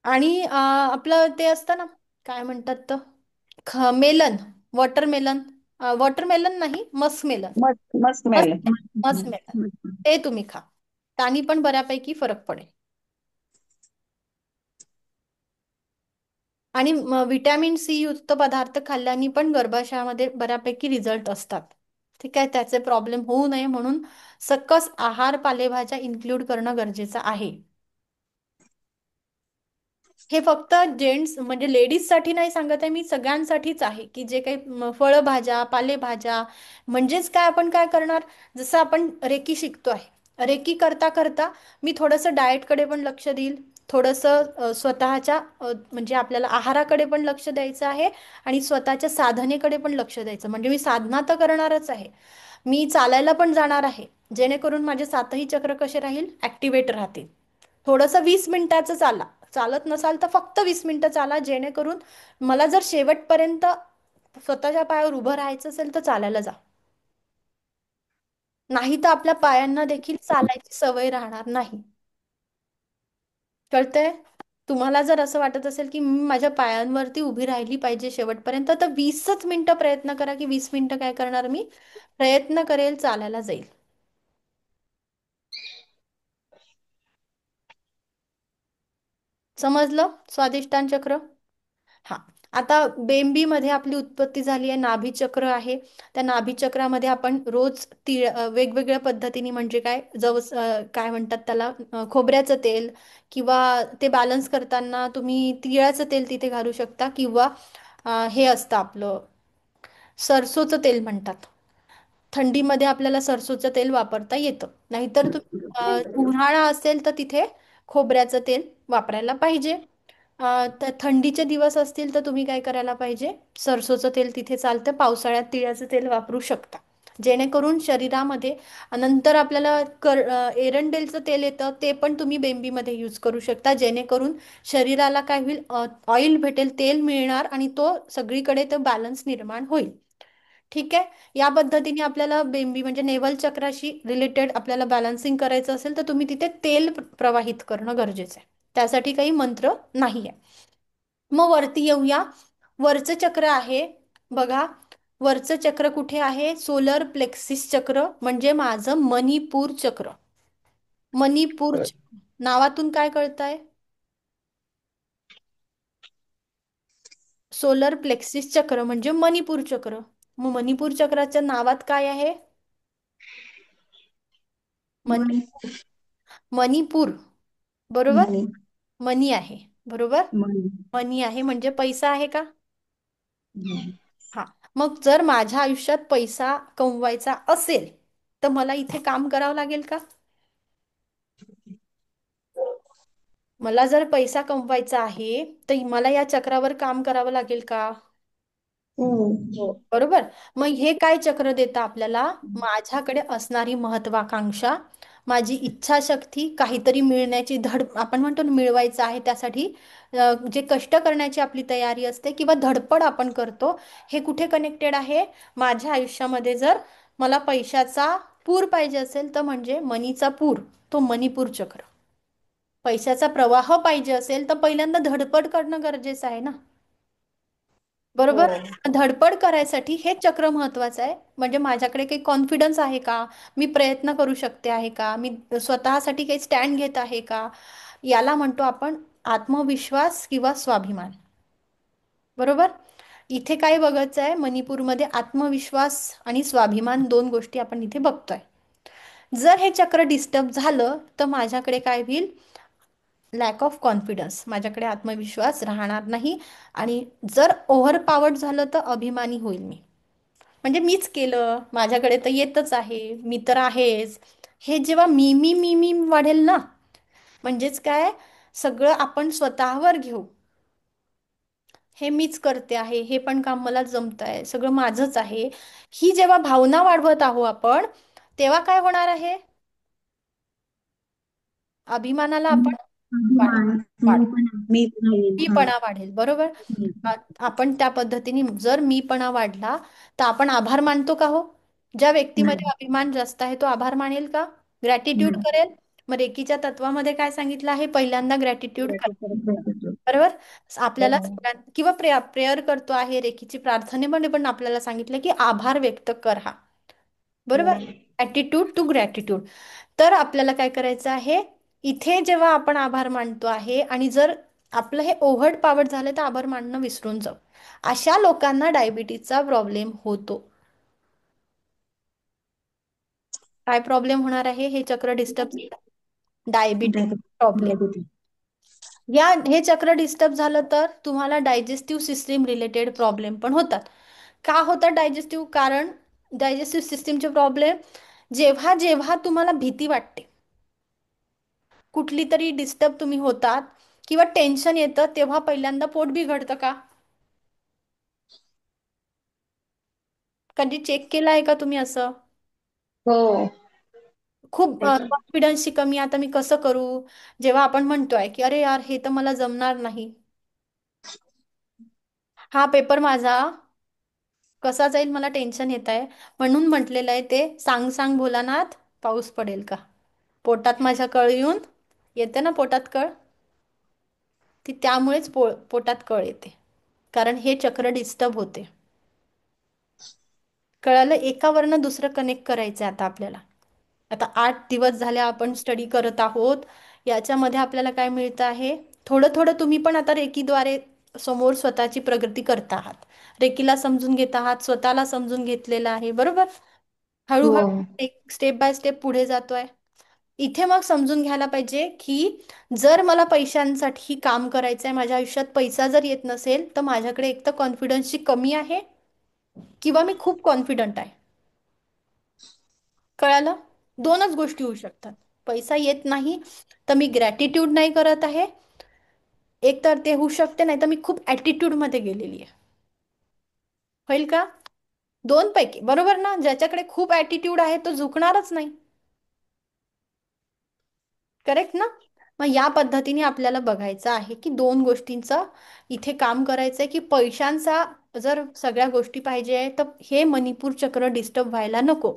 आणि आपलं ते असतं ना, काय म्हणतात तर, मेलन. वॉटरमेलन, वॉटरमेलन नाही, मस्कमेलन. मस्त मस्त मिळेल. मस्कमेलन, ते तुम्ही खा. त्यानी पण बऱ्यापैकी फरक पडेल. आणि विटॅमिन सी युक्त पदार्थ खाल्ल्याने पण गर्भाशयामध्ये बऱ्यापैकी रिझल्ट असतात. ठीक आहे, त्याचे प्रॉब्लेम होऊ नये म्हणून सकस आहार पालेभाज्या इन्क्लूड करणं गरजेचं आहे. हे फक्त जेंट्स म्हणजे लेडीजसाठी नाही सांगत आहे मी, सगळ्यांसाठीच आहे की जे काही फळभाज्या पालेभाज्या. म्हणजेच काय, आपण काय करणार, जसं आपण रेकी शिकतो आहे, रेकी करता करता मी थोडंसं डाएटकडे पण लक्ष देईल, थोडंसं स्वतःच्या म्हणजे आपल्याला आहाराकडे पण लक्ष द्यायचं आहे, आणि स्वतःच्या साधनेकडे पण लक्ष द्यायचं. म्हणजे मी साधना तर करणारच आहे, मी चालायला पण जाणार आहे, जेणेकरून माझे सातही चक्र कसे राहील, ॲक्टिवेट राहतील. थोडंसं 20 मिनिटाचं चाला, चालत नसाल तर फक्त 20 मिनिटं चाला, जेणेकरून मला जर शेवटपर्यंत स्वतःच्या पायावर उभं राहायचं असेल तर चालायला जा. नाही तर आपल्या पायांना देखील चालायची सवय राहणार नाही. कळतंय? तुम्हाला जर असं वाटत असेल की मी माझ्या पायांवरती उभी राहिली पाहिजे शेवटपर्यंत, तर 20च मिनिटं प्रयत्न करा की 20 मिनिटं काय करणार मी, प्रयत्न करेल चालायला जाईल. समजलं स्वादिष्टान चक्र? हा. आता बेंबीमध्ये आपली उत्पत्ती झाली आहे, नाभी चक्र आहे. त्या नाभी चक्रामध्ये आपण रोज तीळ वेगवेगळ्या पद्धतीने, म्हणजे काय, काय म्हणतात त्याला, खोबऱ्याचं तेल, किंवा ते बॅलन्स करताना तुम्ही तिळाचं तेल तिथे घालू शकता, किंवा हे असतं आपलं सरसोचं तेल म्हणतात. थंडीमध्ये आपल्याला सरसोचं तेल वापरता येतं. नाहीतर उन्हाळा असेल तर तिथे खोबऱ्याचं तेल वापरायला पाहिजे. तर थंडीचे दिवस असतील तर तुम्ही काय करायला पाहिजे, सरसोचं तेल तिथे चालतं, पावसाळ्यात तिळाचं तेल वापरू शकता. जेणेकरून शरीरामध्ये, नंतर आपल्याला एरंडेलचं तेल येतं, ते पण तुम्ही बेंबीमध्ये यूज करू शकता, जेणेकरून शरीराला काय होईल, ऑइल भेटेल, तेल मिळणार, आणि तो सगळीकडे तो बॅलन्स निर्माण होईल. ठीक आहे. या पद्धतीने आपल्याला बेंबी म्हणजे नेवल चक्राशी रिलेटेड आपल्याला बॅलन्सिंग करायचं असेल तर तुम्ही तिथे तेल प्रवाहित करणं गरजेचं आहे. त्यासाठी काही मंत्र नाही आहे. मग वरती येऊया. वरचं चक्र आहे बघा. वरचं चक्र कुठे आहे, सोलर प्लेक्सिस चक्र, म्हणजे माझं मणिपूर चक्र. मणिपूर नावातून काय कळतंय, सोलर प्लेक्सिस चक्र म्हणजे मणिपूर चक्र. मग मणिपूर चक्राच्या नावात काय आहे, मनी, मनी. मणिपूर, बरोबर. मनी. मनी आहे, बरोबर. मनी. मनी आहे म्हणजे पैसा आहे का? हा. मग जर माझ्या आयुष्यात पैसा कमवायचा असेल तर मला इथे काम करावं लागेल का? मला जर पैसा कमवायचा आहे तर मला या चक्रावर काम करावं लागेल का? हो. हो, बरोबर. मग हे काय चक्र देतं आपल्याला, माझ्याकडे असणारी महत्वाकांक्षा, माझी इच्छाशक्ती, काहीतरी मिळण्याची धड, आपण म्हणतो ना मिळवायचं आहे त्यासाठी जे कष्ट करण्याची आपली तयारी असते किंवा धडपड आपण करतो, हे कुठे कनेक्टेड आहे, माझ्या आयुष्यामध्ये जर मला पैशाचा पूर पाहिजे असेल तर म्हणजे मनीचा पूर, तो मणिपूर चक्र. पैशाचा प्रवाह पाहिजे असेल तर पहिल्यांदा धडपड करणं गरजेचं आहे ना, हो. बरोबर. धडपड करायसाठी हे चक्र महत्वाचं आहे. म्हणजे माझ्याकडे काही कॉन्फिडन्स आहे का, मी प्रयत्न करू शकते आहे का, मी स्वतःसाठी काही स्टँड घेत आहे का, याला म्हणतो आपण आत्मविश्वास किंवा स्वाभिमान. बरोबर. इथे काय बघायचं आहे, मणिपूरमध्ये आत्मविश्वास आणि स्वाभिमान, दोन गोष्टी आपण इथे बघतोय. जर हे चक्र डिस्टर्ब झालं तर माझ्याकडे काय होईल, लॅक ऑफ कॉन्फिडन्स, माझ्याकडे आत्मविश्वास राहणार नाही. आणि जर ओव्हर पॉवर्ड झालं तर अभिमानी होईल मी, म्हणजे मीच केलं, माझ्याकडे तर येतच आहे, मी तर आहेच. हे जेव्हा मी वाढेल ना, म्हणजेच काय, सगळं आपण स्वतःवर घेऊ, हे मीच करते आहे, हे पण काम मला जमत आहे, सगळं माझंच आहे, ही जेव्हा भावना वाढवत आहो आपण, तेव्हा काय होणार आहे, अभिमानाला आपण वाढ अभिमान. वाढ मी पण येईल. हा. मीपणा वाढेल, बरोबर. आपण त्या पद्धतीने जर मीपणा वाढला तर आपण आभार मानतो का हो? ज्या व्यक्तीमध्ये नाही. अभिमान जास्त आहे तो आभार मानेल का, ग्रॅटिट्यूड नाही. करेल? मग रेकीच्या तत्वामध्ये काय सांगितलं आहे? पहिल्यांदा ग्रॅटिट्यूड करा. Gratitude. बरोबर. आपल्याला हो. किंवा प्रेयर करतो आहे, रेकीची प्रार्थनेमध्ये पण आपल्याला सांगितलं की आभार व्यक्त करा. बरोबर. हो. Attitude to gratitude. तर आपल्याला काय करायचं आहे, इथे जेव्हा आपण आभार मानतो आहे आणि जर आपलं हे ओव्हर पावट झालं तर आभार मानणं विसरून जाऊ. अशा लोकांना डायबिटीजचा प्रॉब्लेम होतो. काय प्रॉब्लेम होणार आहे? हे चक्र डिस्टर्ब, डायबिटीज प्रॉब्लेम. Gratitude. हे चक्र डिस्टर्ब झालं तर तुम्हाला डायजेस्टिव्ह सिस्टीम रिलेटेड प्रॉब्लेम पण होतात. का होतात डायजेस्टिव्ह? कारण डायजेस्टिव्ह सिस्टीमचे प्रॉब्लेम जेव्हा जेव्हा तुम्हाला भीती वाटते, कुठली तरी डिस्टर्ब तुम्ही होतात किंवा टेन्शन येतं, तेव्हा पहिल्यांदा पोट बिघडतं का? कधी चेक केलं आहे का तुम्ही असं? हो. खूप त्याच्या कॉन्फिडन्सची कमी, आता मी कसं करू? जेव्हा आपण म्हणतोय की अरे यार हे तर मला जमणार नाही, हा पेपर माझा कसा जाईल, मला टेन्शन येत आहे, म्हणून म्हटलेलं आहे ते सांग सांग भोलानाथ पाऊस पडेल का. पोटात माझ्या कळ येऊन येते ना, पोटात कळ, ती त्यामुळेच पोटात कळ येते, कारण हे चक्र डिस्टर्ब होते. कळालं? एकावरनं दुसरं कनेक्ट करायचं आता आपल्याला. आता 8 दिवस झाले आपण स्टडी करत आहोत. याच्यामध्ये आपल्याला काय मिळतं आहे? थोडं थोडं तुम्ही पण आता रेकीद्वारे समोर स्वतःची प्रगती करत आहात. रेकीला समजून घेत आहात, स्वतःला समजून घेतलेलं आहे. बरोबर. हो. हळूहळू एक स्टेप बाय स्टेप पुढे जातोय. इथे मग समजून घ्यायला पाहिजे की जर मला पैशांसाठी काम करायचं आहे, माझ्या आयुष्यात पैसा जर येत नसेल, तर माझ्याकडे एक तर कॉन्फिडन्सची कमी आहे किंवा मी खूप कॉन्फिडंट आहे. कळालं? दोनच गोष्टी होऊ शकतात. पैसा येत नाही तर मी ग्रॅटिट्यूड नाही करत आहे, एक तर ते होऊ शकते, नाही तर मी खूप ॲटिट्यूड मध्ये गेलेली आहे. होईल का? दोन पैकी. बरोबर ना? ज्याच्याकडे खूप ॲटिट्यूड आहे तो झुकणारच नाही. करेक्ट ना? मग या पद्धतीने आपल्याला बघायचं आहे की दोन गोष्टींचं इथे काम करायचं आहे, की पैशांचा जर सगळ्या गोष्टी पाहिजे आहे तर हे मणिपूर चक्र डिस्टर्ब व्हायला नको.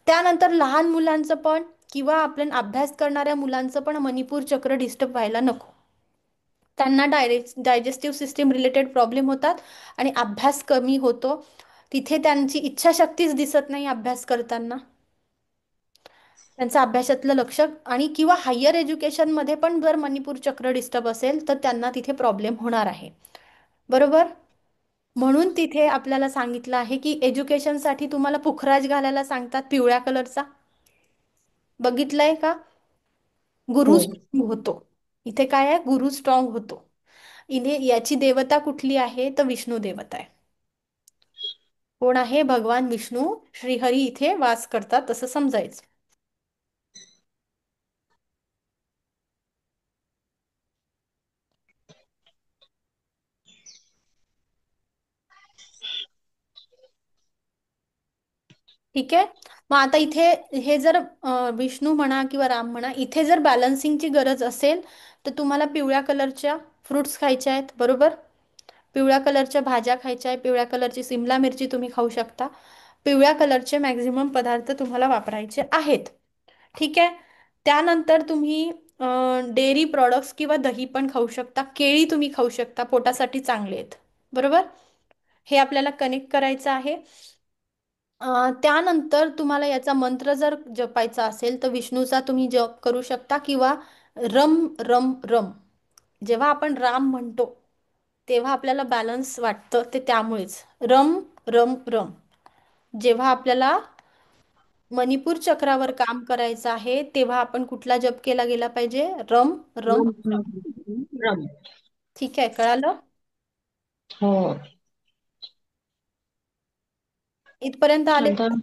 त्यानंतर लहान मुलांचं पण किंवा आपण अभ्यास करणाऱ्या मुलांचं पण मणिपूर चक्र डिस्टर्ब व्हायला नको. त्यांना डायजेस्टिव्ह सिस्टीम रिलेटेड प्रॉब्लेम होतात आणि अभ्यास कमी होतो. तिथे त्यांची इच्छाशक्तीच दिसत नाही अभ्यास करताना. त्यांचं अभ्यासातलं लक्ष आणि किंवा हायर एज्युकेशनमध्ये पण जर मणिपूर चक्र डिस्टर्ब असेल तर त्यांना तिथे प्रॉब्लेम होणार आहे. बरोबर. म्हणून तिथे आपल्याला सांगितलं आहे की एज्युकेशनसाठी तुम्हाला पुखराज घालायला सांगतात पिवळ्या कलरचा. बघितलंय का? गुरु हो. स्ट्रॉंग होतो. इथे काय आहे? गुरु स्ट्रॉंग होतो. इथे याची देवता कुठली आहे? तर विष्णू देवता आहे. कोण आहे? भगवान विष्णू, श्रीहरी इथे वास करतात असं समजायचं. ठीक आहे. मग आता इथे हे जर विष्णू म्हणा किंवा राम म्हणा, इथे जर बॅलन्सिंगची गरज असेल तर तुम्हाला पिवळ्या कलरच्या फ्रुट्स खायच्या आहेत. बरोबर. पिवळ्या कलरच्या भाज्या खायच्या आहे, पिवळ्या कलरची सिमला मिरची तुम्ही खाऊ शकता. पिवळ्या कलरचे मॅक्झिमम पदार्थ तुम्हाला वापरायचे आहेत. ठीक आहे. त्यानंतर तुम्ही डेअरी प्रॉडक्ट्स किंवा दही पण खाऊ शकता, केळी तुम्ही खाऊ शकता, पोटासाठी चांगले आहेत. बरोबर. हे आपल्याला कनेक्ट करायचं आहे. त्यानंतर तुम्हाला याचा मंत्र जर जपायचा असेल तर विष्णूचा तुम्ही जप करू शकता किंवा रम रम रम. जेव्हा आपण राम म्हणतो तेव्हा आपल्याला बॅलन्स वाटतं, ते त्यामुळेच रम रम रम. जेव्हा आपल्याला मणिपूर चक्रावर काम करायचं आहे तेव्हा आपण कुठला जप केला गेला पाहिजे? रम रम रम. रम. ठीक आहे. कळालं? हो. इथपर्यंत आले? नंतर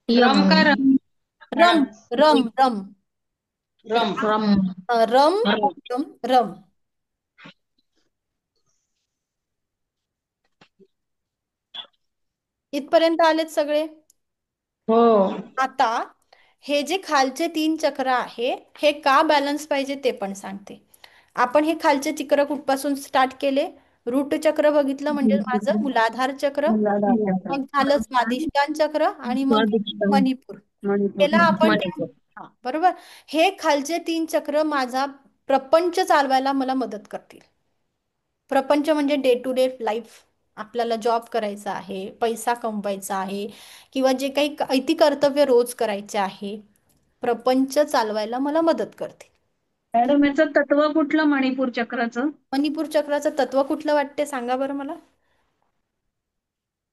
यम. रम का रम रम मॅडम? रम रम रम. रम. रम रम. रम रम. इथपर्यंत आलेत सगळे? हो. आता हे जे खालचे 3 चक्र आहे हे का बॅलन्स पाहिजे ते पण सांगते. आपण हे खालचे चक्र कुठपासून स्टार्ट केले? रूट चक्र बघितलं म्हणजे माझं मूलाधार चक्र, मुलाला मग झालं स्वादिष्टान चक्र आणि मग स्वादिष्ट मणिपूर. मणिपूर. त्याला आपण मणिपूर. हा बरोबर. हे खालचे 3 चक्र माझा प्रपंच चालवायला मला मदत करतील. प्रपंच म्हणजे डे टू डे लाईफ. आपल्याला जॉब करायचा आहे, पैसा कमवायचा आहे, किंवा जे काही इति कर्तव्य रोज करायचे आहे, प्रपंच चालवायला मला मदत करते. मॅडम याचं तत्व कुठलं मणिपूर चक्राचं? मणिपूर चक्राचं तत्व कुठलं वाटते सांगा बरं मला.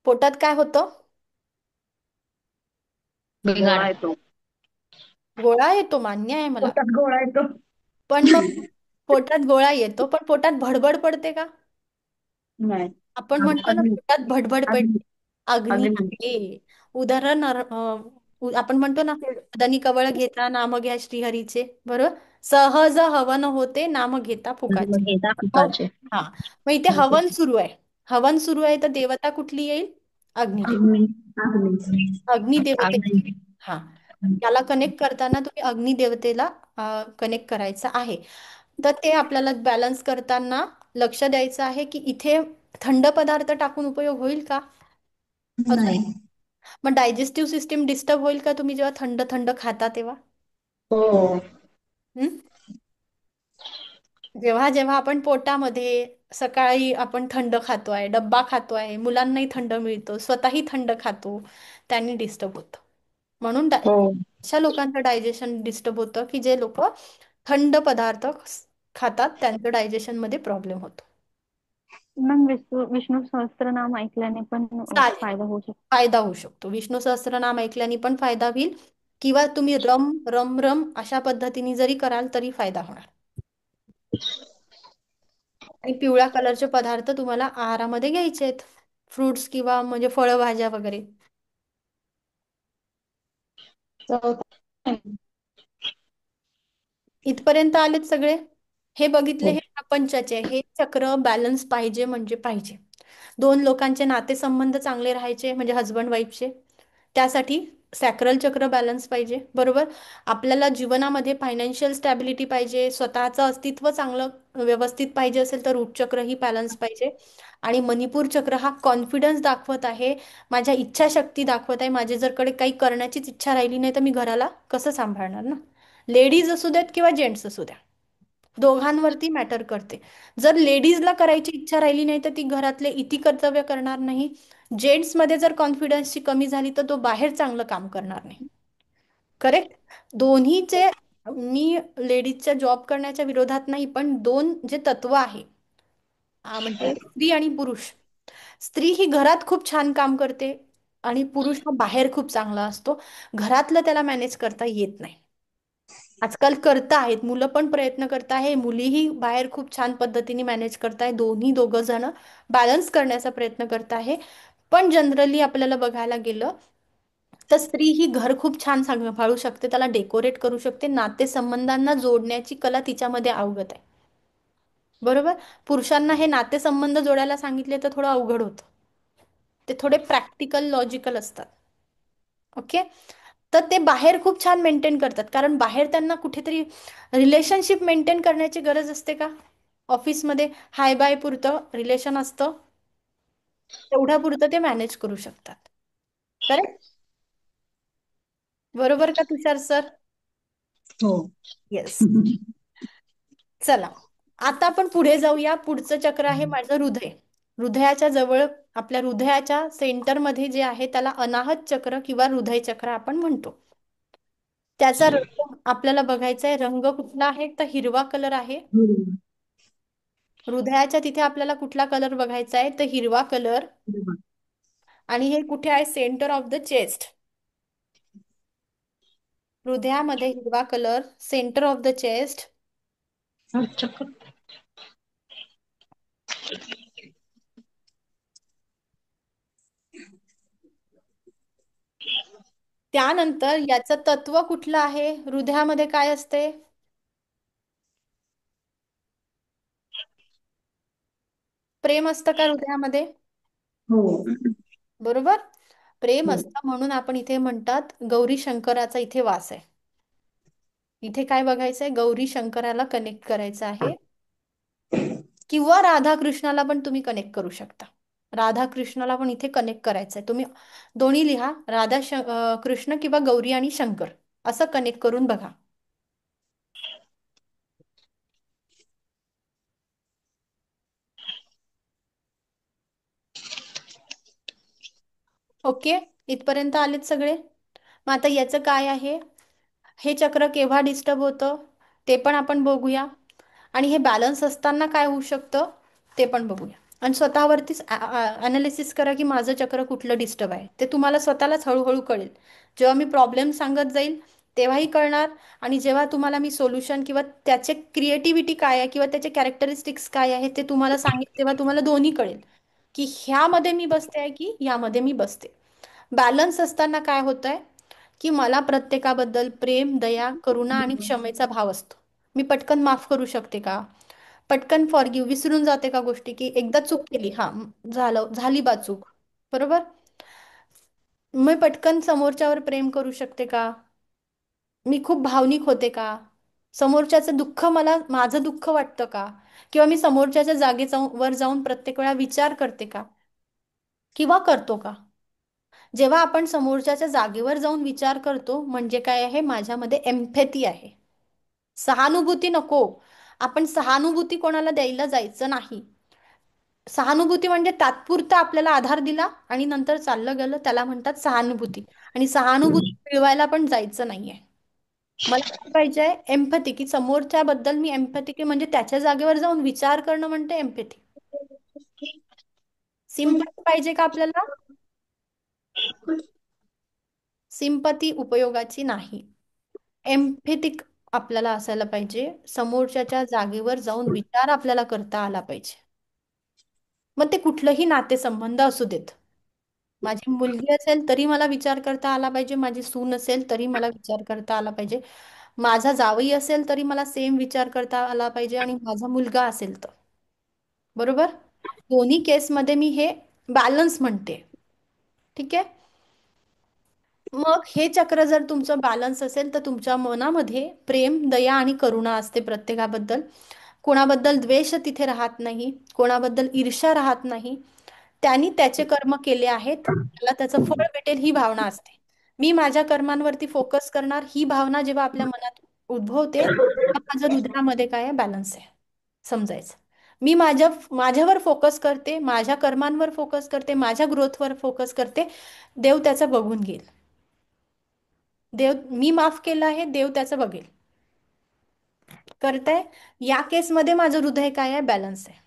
पोटात काय होतं? बिघाड. गोळा येतो. गोळा येतो, मान्य आहे मला. पोटात गोळा येतो. पण मग पोटात गोळा येतो, पण पोटात भडभड पडते का? नाही. आपण म्हणतो ना अग्नी. पोटात भडभड अग्नी. पडते. अग्नी अग्नी. आहे. उदाहरण आपण म्हणतो ना, दनी कवळ घेता नाम घ्या श्रीहरीचे, बरोबर. सहज हवन होते नाम घेता फुकाचे. घेता मग पिकाचे. हा, मग इथे हवन सुरू आहे. हवन सुरू आहे तर देवता कुठली येईल? अग्निदेव. अग्नी. अग्नी. अग्निदेवते. अग्नी. हा, याला कनेक्ट करताना तुम्ही अग्निदेवतेला कनेक्ट करायचं आहे. तर ते आपल्याला बॅलन्स करताना लक्ष द्यायचं आहे की इथे थंड पदार्थ टाकून उपयोग होईल का? अजून नाही. मग डायजेस्टिव्ह सिस्टीम डिस्टर्ब होईल का तुम्ही जेव्हा थंड थंड खाता तेव्हा? हो. हं? जेव्हा जेव्हा आपण पोटामध्ये सकाळी आपण थंड खातोय, डब्बा खातोय, मुलांनाही थंड मिळतो, स्वतःही थंड खातो, त्यांनी डिस्टर्ब होतं. म्हणून हो. अशा लोकांचं डायजेशन डिस्टर्ब होतं की जे लोक थंड पदार्थ खातात, त्यांचं डायजेशनमध्ये प्रॉब्लेम होतो. मग विष्णू सहस्त्रनाम ऐकल्याने पण चालेल, फायदा होऊ शकतो. फायदा होऊ शकतो. विष्णू सहस्त्रनाम ऐकल्याने पण फायदा होईल, किंवा तुम्ही रम रम रम अशा पद्धतीने जरी कराल तरी फायदा होणार. आणि पिवळ्या कलरचे पदार्थ तुम्हाला आहारामध्ये घ्यायचे आहेत, फ्रुट्स किंवा म्हणजे फळभाज्या वगैरे. इथपर्यंत आलेत सगळे. हे बघितले, हो. हे प्रपंचाचे. हे चक्र बॅलन्स पाहिजे म्हणजे पाहिजे. दोन लोकांचे नातेसंबंध चांगले राहायचे म्हणजे हजबंड वाईफचे, त्यासाठी सॅक्रल चक्र बॅलन्स पाहिजे, बरोबर. आपल्याला जीवनामध्ये फायनान्शियल स्टॅबिलिटी पाहिजे, स्वतःचं अस्तित्व चांगलं व्यवस्थित पाहिजे असेल तर रूट चक्र ही बॅलन्स पाहिजे. आणि मणिपूर चक्र हा कॉन्फिडन्स दाखवत आहे, माझ्या इच्छाशक्ती दाखवत आहे. माझे जर कडे काही करण्याचीच इच्छा राहिली नाही तर मी घराला कसं सांभाळणार ना. लेडीज असू द्यात किंवा जेंट्स असू द्या, दोघांवरती मॅटर करते. जर लेडीजला करायची इच्छा राहिली नाही तर ती घरातले इति कर्तव्य करणार नाही. जेंट्समध्ये जर कॉन्फिडन्सची कमी झाली तर तो बाहेर चांगलं काम करणार नाही. करेक्ट. दोन्हीचे, मी लेडीजच्या जॉब करण्याच्या विरोधात नाही, पण दोन जे तत्व आहे, म्हणजे स्त्री आणि पुरुष. स्त्री ही घरात खूप छान काम करते आणि पुरुष हा बाहेर खूप चांगला असतो. घरातलं त्याला मॅनेज करता येत नाही. आजकाल करता आहेत, मुलं पण प्रयत्न करत आहे, मुलीही बाहेर खूप छान पद्धतीने मॅनेज करताय. दोघं जण बॅलन्स करण्याचा प्रयत्न करत आहे. पण जनरली आपल्याला बघायला गेलं तर स्त्री ही घर खूप छान सांभाळू शकते, त्याला डेकोरेट करू शकते, नातेसंबंधांना जोडण्याची कला तिच्यामध्ये अवगत आहे, बरोबर. पुरुषांना हे नातेसंबंध जोडायला सांगितले तर थोडं अवघड होतं. ते थोडे प्रॅक्टिकल लॉजिकल असतात. ओके. तर ते बाहेर खूप छान मेंटेन करतात, कारण बाहेर त्यांना कुठेतरी रिलेशनशिप मेंटेन करण्याची गरज असते का? ऑफिसमध्ये हाय बाय पुरतं रिलेशन असतं, तेवढ्या पुरतं ते मॅनेज करू शकतात. करेक्ट. बरोबर का तुषार सर? हो. येस. चला, आता आपण पुढे जाऊया. पुढचं चक्र आहे माझं हृदय. हृदयाच्या जवळ, आपल्या हृदयाच्या सेंटरमध्ये जे आहे त्याला अनाहत चक्र किंवा हृदय चक्र आपण म्हणतो. त्याचा रंग आपल्याला बघायचा आहे. रंग कुठला आहे तर हिरवा कलर आहे. हम्म. हृदयाच्या तिथे आपल्याला कुठला कलर बघायचा आहे तर हिरवा कलर. आणि हे कुठे आहे? Centre of the chest. हृदयामध्ये हिरवा colour, centre of the chest. अच्छा. त्यानंतर याचं तत्व कुठलं आहे? हृदयामध्ये काय असते? प्रेम असतं का हृदयामध्ये? हो. बरोबर. प्रेम हो. असतं, म्हणून आपण इथे म्हणतात गौरी शंकराचा इथे वास आहे. इथे काय बघायचंय? गौरी शंकराला कनेक्ट करायचं आहे, किंवा राधा कृष्णाला पण तुम्ही कनेक्ट करू शकता. राधा कृष्णाला पण इथे कनेक्ट करायचंय. तुम्ही दोन्ही लिहा, कृष्ण किंवा गौरी आणि शंकर. असं कनेक्ट करून बघा. ओके, इथपर्यंत आलेत सगळे. मग आता याचं काय आहे, हे चक्र केव्हा डिस्टर्ब होतं ते पण आपण बघूया, आणि हे बॅलन्स असताना काय होऊ शकतं ते पण बघूया. आणि स्वतःवरतीच अनालिसिस करा की माझं चक्र कुठलं डिस्टर्ब आहे. ते तुम्हाला स्वतःलाच हळूहळू कळेल. जेव्हा मी प्रॉब्लेम सांगत जाईल तेव्हाही कळणार, आणि जेव्हा तुम्हाला मी सोल्युशन किंवा त्याचे क्रिएटिव्हिटी काय आहे किंवा त्याचे कॅरेक्टरिस्टिक्स काय आहे ते तुम्हाला सांगेल, तेव्हा तुम्हाला दोन्ही कळेल की ह्यामध्ये मी बसते आहे की यामध्ये मी बसते. बॅलन्स असताना काय होतंय की मला प्रत्येकाबद्दल प्रेम, दया, करुणा आणि क्षमेचा भाव असतो. मी पटकन माफ करू शकते का, पटकन फॉरगिव्ह, विसरून जाते का गोष्टी, की एकदा चूक केली, हा झाली बा चूक, बरोबर. मी पटकन समोरच्यावर प्रेम करू शकते का, मी खूप भावनिक होते का, समोरच्याचं दुःख मला माझं दुःख वाटतं का, किंवा मी समोरच्याच्या वर जाऊन प्रत्येक वेळा विचार करते का, किंवा करतो का. जेव्हा आपण समोरच्याच्या जागेवर जाऊन विचार करतो म्हणजे काय आहे, माझ्यामध्ये एम्पॅथी आहे. सहानुभूती नको. आपण सहानुभूती कोणाला द्यायला जायचं नाही. सहानुभूती म्हणजे तात्पुरता आपल्याला आधार दिला आणि नंतर चाललं गेलं, त्याला म्हणतात सहानुभूती. आणि सहानुभूती मिळवायला पण जायचं नाहीये. मला काय पाहिजे, एम्पॅथी, की समोरच्या बद्दल मी एम्पॅथी, की म्हणजे त्याच्या जागेवर जाऊन विचार करणं म्हणते एम्पॅथी. सिंपती पाहिजे का आपल्याला, सिंपती उपयोगाची नाही. एम्पॅथिक आपल्याला असायला पाहिजे. समोरच्याच्या जागेवर जाऊन विचार आपल्याला करता आला पाहिजे. मग ते कुठलंही नातेसंबंध असू देत. माझी मुलगी असेल तरी मला विचार करता आला पाहिजे, माझी सून असेल तरी मला विचार करता आला पाहिजे, माझा जावई असेल तरी मला सेम विचार करता आला पाहिजे, आणि माझा मुलगा असेल तर, बरोबर. दोन्ही केसमध्ये मी हे बॅलन्स म्हणते. ठीक आहे. मग हे चक्र जर तुमचं बॅलन्स असेल तर तुमच्या मनामध्ये प्रेम, दया आणि करुणा असते प्रत्येकाबद्दल. कोणाबद्दल द्वेष तिथे राहत नाही, कोणाबद्दल ईर्ष्या राहत नाही. त्यांनी त्याचे कर्म केले आहेत, त्याला त्याचं फळ भेटेल ही भावना असते. मी माझ्या कर्मांवरती फोकस करणार ही भावना जेव्हा आपल्या मनात उद्भवते, तेव्हा माझ्या हृदयामध्ये काय आहे, बॅलन्स आहे, समजायचं. मी माझ्यावर फोकस करते, माझ्या कर्मांवर फोकस करते, माझ्या ग्रोथवर फोकस करते, देव त्याचं बघून घेईल. देव, मी माफ केलं आहे, देव त्याचं बघेल. करताय. या केसमध्ये माझं हृदय काय आहे, बॅलन्स आहे.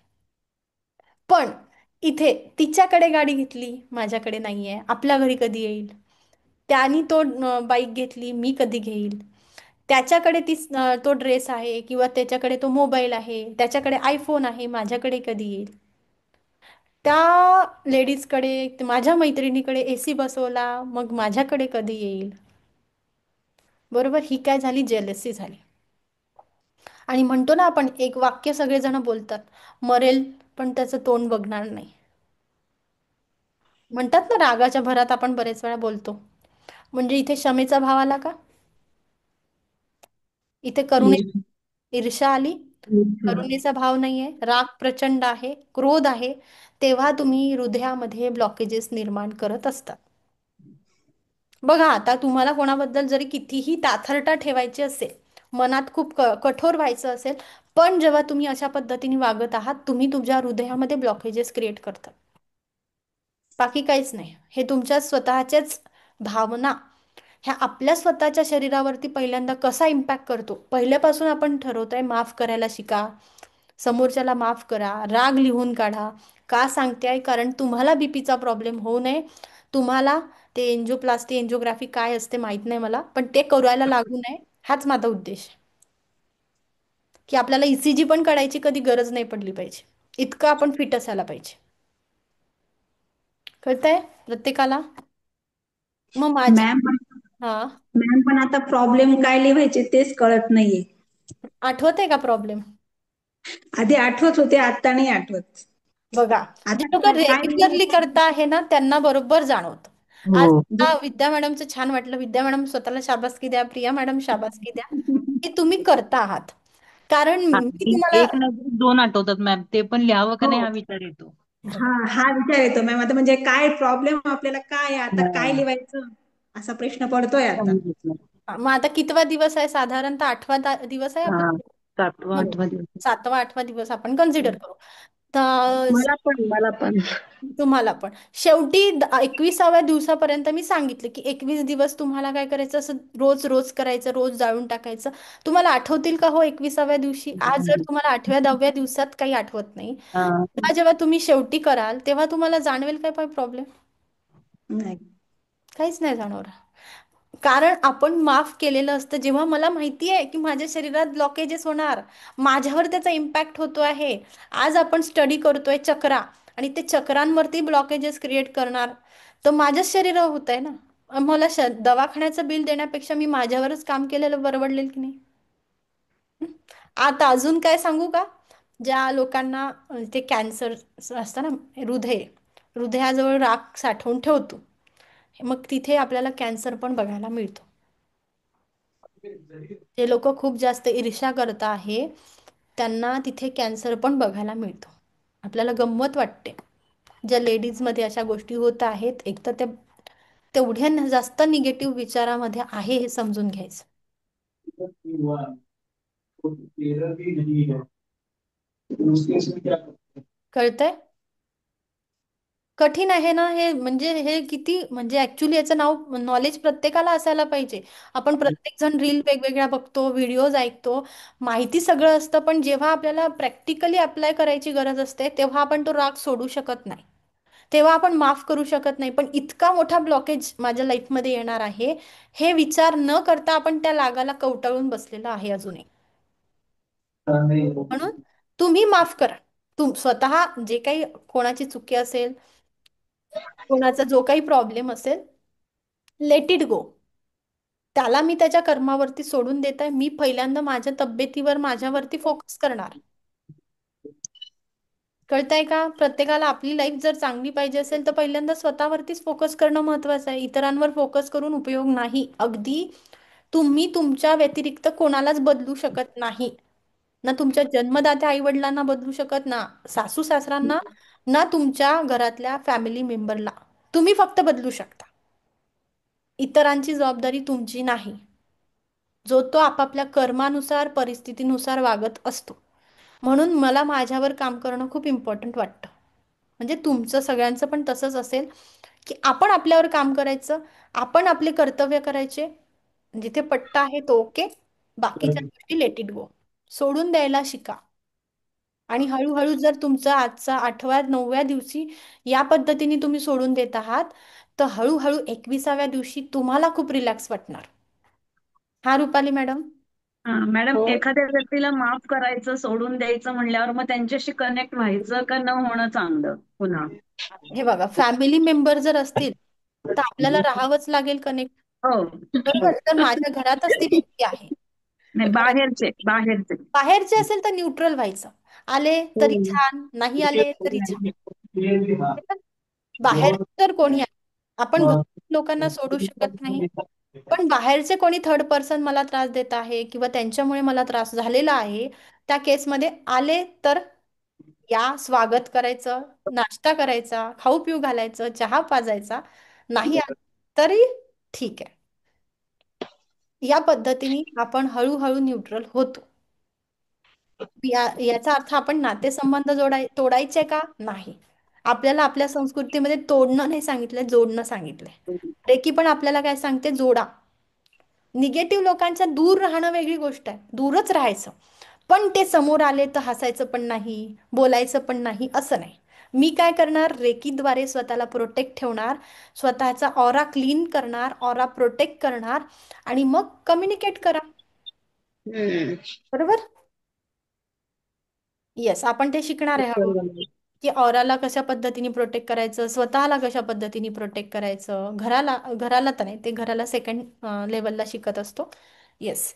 पण इथे तिच्याकडे गाडी घेतली, माझ्याकडे नाहीये, आपल्या घरी कधी येईल, त्यानी तो बाईक घेतली, मी कधी घेईल, त्याच्याकडे तो ड्रेस आहे किंवा त्याच्याकडे तो मोबाईल आहे, त्याच्याकडे आयफोन आहे, माझ्याकडे कधी येईल. त्या लेडीजकडे, माझ्या मैत्रिणीकडे एसी बसवला, मग माझ्याकडे कधी येईल, बरोबर. ही काय झाली, जेलसी झाली. आणि म्हणतो ना आपण, एक वाक्य सगळेजण बोलतात, मरेल पण त्याचं तोंड बघणार नाही. म्हणतात ना, रागाच्या भरात आपण बरेच वेळा बोलतो. म्हणजे इथे क्षमेचा भाव आला का, इथे करुणे, ईर्ष्या आली, करुणेचा भाव नाहीये, राग प्रचंड आहे, क्रोध आहे, तेव्हा तुम्ही हृदयामध्ये ब्लॉकेजेस निर्माण करत असतात. बघा, आता तुम्हाला कोणाबद्दल जरी कितीही ताथरटा ठेवायची असेल, मनात खूप कठोर व्हायचं असेल, पण जेव्हा तुम्ही अशा पद्धतीने वागत आहात, तुम्ही तुमच्या हृदयामध्ये ब्लॉकेजेस क्रिएट करतात. बाकी काहीच नाही. हे तुमच्या स्वतःच्याच भावना ह्या आपल्या स्वतःच्या शरीरावरती पहिल्यांदा कसा इम्पॅक्ट करतो, पहिल्यापासून आपण ठरवतोय. माफ करायला शिका, समोरच्याला माफ करा, राग लिहून काढा. का सांगते, कारण तुम्हाला बीपीचा प्रॉब्लेम होऊ नये, तुम्हाला ते एन्जिओप्लास्टी, एन्जिओग्राफी काय असते माहित नाही मला, पण ते करायला लागू नये, हाच माझा उद्देश आहे. की आपल्याला ईसीजी पण काढायची कधी गरज नाही पडली पाहिजे, इतकं आपण फिट असायला पाहिजे. कळतंय प्रत्येकाला. मग माझी, मॅम हा, मॅम पण आता प्रॉब्लेम काय लिहायचे तेच कळत नाहीये. आठवते का प्रॉब्लेम. आधी आठवत होते, आता नाही आठवत. बघा, जे आता लोक काय रेग्युलरली करता आहे ना, त्यांना बरोबर जाणवतं. आज हो. मला विद्या मॅडमचं छान वाटलं. विद्या मॅडम स्वतःला शाबासकी द्या, प्रिया मॅडम शाबासकी द्या, की तुम्ही करता आहात. कारण हा, मी तुम्हाला, एक नाही दोन आठवतात मॅम, ते पण लिहावं का नाही हो. हा विचार येतो. हा हा विचार येतो मॅम, आता म्हणजे काय प्रॉब्लेम आपल्याला, काय आहे, आता काय हा, लिहायचं असा प्रश्न पडतोय आता. समजत नाही. मग आता कितवा दिवस आहे? साधारणतः आठवा दिवस आहे आपला. हा, 7वा मग 8वा दिवस. सातवा आठवा दिवस आपण कन्सिडर करू. तर मला पण तुम्हाला पण शेवटी 21व्या दिवसापर्यंत मी सांगितलं की 21 दिवस तुम्हाला काय करायचं, असं रोज रोज करायचं, रोज जाळून टाकायचं. तुम्हाला आठवतील का हो 21व्या दिवशी? आज जर तुम्हाला 8व्या 10व्या दिवसात काही आठवत नाही, हा, तेव्हा जेव्हा तुम्ही शेवटी कराल तेव्हा तुम्हाला जाणवेल काय प्रॉब्लेम? नाही. काहीच नाही जाणवणार. कारण आपण माफ केलेलं असतं. जेव्हा मला माहिती आहे की माझ्या शरीरात ब्लॉकेजेस होणार, माझ्यावर त्याचा इम्पॅक्ट होतो आहे. आज आपण स्टडी करतोय चक्रा, आणि ते चक्रांवरती ब्लॉकेजेस क्रिएट करणार, तर माझ्याच शरीरावर होत आहे ना. मला दवाखान्याचं बिल देण्यापेक्षा मी माझ्यावरच काम केलेलं परवडलेल की नाही? आता अजून काय सांगू का? ज्या लोकांना ते कॅन्सर असतं ना, हृदय, हृदयाजवळ राख साठवून ठेवतो, मग तिथे आपल्याला कॅन्सर पण बघायला मिळतो. जे लोक खूप जास्त ईर्ष्या करत आहे, त्यांना तिथे कॅन्सर पण बघायला मिळतो. आपल्याला गंमत वाटते. ज्या लेडीजमध्ये अशा गोष्टी होत आहेत, एक तर त्या तेवढ्या जास्त निगेटिव्ह विचारामध्ये आहे हे समजून घ्यायचं. कळतंय? कठीण आहे ना हे, म्हणजे हे किती, म्हणजे ऍक्च्युली याचं नाव नॉलेज प्रत्येकाला असायला पाहिजे. आपण प्रत्येक जण रील वेगवेगळ्या बघतो, व्हिडिओज ऐकतो, माहिती सगळं असतं, पण जेव्हा आपल्याला प्रॅक्टिकली अप्लाय करायची गरज असते तेव्हा आपण तो राग सोडू शकत नाही, तेव्हा आपण माफ करू शकत नाही. पण इतका मोठा ब्लॉकेज माझ्या लाईफमध्ये येणार आहे हे विचार न करता आपण त्या रागाला कवटाळून बसलेला आहे अजूनही. म्हणून तुम्ही माफ करा. स्वतः जे काही कोणाची चुकी असेल, कोणाचा जो काही प्रॉब्लेम असेल, लेट इट गो. त्याला मी त्याच्या कर्मावरती सोडून देत आहे. मी पहिल्यांदा माझ्या तब्येतीवर, माझ्यावरती फोकस करणार. कळतंय का? प्रत्येकाला आपली लाईफ जर चांगली पाहिजे असेल तर पहिल्यांदा स्वतःवरतीच फोकस करणं महत्वाचं आहे. इतरांवर फोकस करून उपयोग नाही. अगदी तुम्ही तुमच्या व्यतिरिक्त कोणालाच बदलू शकत नाही. ना तुमच्या जन्मदात्या आई वडिलांना बदलू शकत, ना सासू सासरांना, ना तुमच्या घरातल्या फॅमिली मेंबरला. तुम्ही फक्त बदलू शकता. इतरांची जबाबदारी तुमची नाही. जो तो आपापल्या कर्मानुसार, परिस्थितीनुसार वागत असतो. म्हणून मला माझ्यावर काम करणं खूप इम्पॉर्टंट वाटतं. म्हणजे तुमचं सगळ्यांचं पण तसंच असेल की आपण आपल्यावर काम करायचं, आपण आपले कर्तव्य करायचे. जिथे पट्टा आहे तो ओके, बाकीच्या गोष्टी लेट इट गो, सोडून द्यायला शिका. आणि हळूहळू जर तुमचा आजचा 8व्या 9व्या दिवशी या पद्धतीने तुम्ही सोडून देत आहात, तर हळूहळू 21व्या दिवशी तुम्हाला खूप रिलॅक्स वाटणार. हा रुपाली मॅडम. हा, मॅडम, एखाद्या व्यक्तीला माफ करायचं, सोडून द्यायचं म्हणल्यावर मग त्यांच्याशी कनेक्ट व्हायचं का न होणं चांगलं पुन्हा? हे बघा, फॅमिली मेंबर जर असतील तर आपल्याला राहावंच लागेल कनेक्ट. हो. बरोबर. तर माझ्या घरातच ती व्यक्ती आहे, नाही, बाहेरचे बाहेरचे. बाहेरचे असेल तर न्यूट्रल व्हायचं. आले तरी छान, नाही आले तरी छान. बाहेर तर कोणी आहे, आपण घरातील लोकांना सोडू शकत नाही. पण बाहेरचे कोणी थर्ड पर्सन मला त्रास देत आहे किंवा त्यांच्यामुळे मला त्रास झालेला आहे, त्या केसमध्ये आले तर या, स्वागत करायचं, नाश्ता करायचा, खाऊ पिऊ घालायचं, चहा पाजायचा. नाही आले तरी ठीक आहे. या पद्धतीने आपण हळूहळू न्यूट्रल होतो. याचा अर्थ आपण नातेसंबंध तोडायचे का? नाही. आपल्याला आपल्या संस्कृतीमध्ये तोडणं नाही सांगितलंय, जोडणं सांगितलंय. रेकी पण आपल्याला काय सांगते? जोडा. निगेटिव्ह लोकांच्या दूर राहणं वेगळी गोष्ट आहे, दूरच राहायचं. पण ते समोर आले तर हसायचं पण नाही, बोलायचं पण नाही, असं नाही. मी काय करणार? रेकीद्वारे स्वतःला प्रोटेक्ट ठेवणार, स्वतःचा ऑरा क्लीन करणार, ऑरा प्रोटेक्ट करणार, आणि मग कम्युनिकेट करा. बरोबर. येस, आपण ते शिकणार आहे हळूहळू, की ऑराला कशा पद्धतीने प्रोटेक्ट करायचं, स्वतःला कशा पद्धतीने प्रोटेक्ट करायचं. घराला घराला तर नाही, ते घराला सेकंड लेवलला शिकत असतो. येस.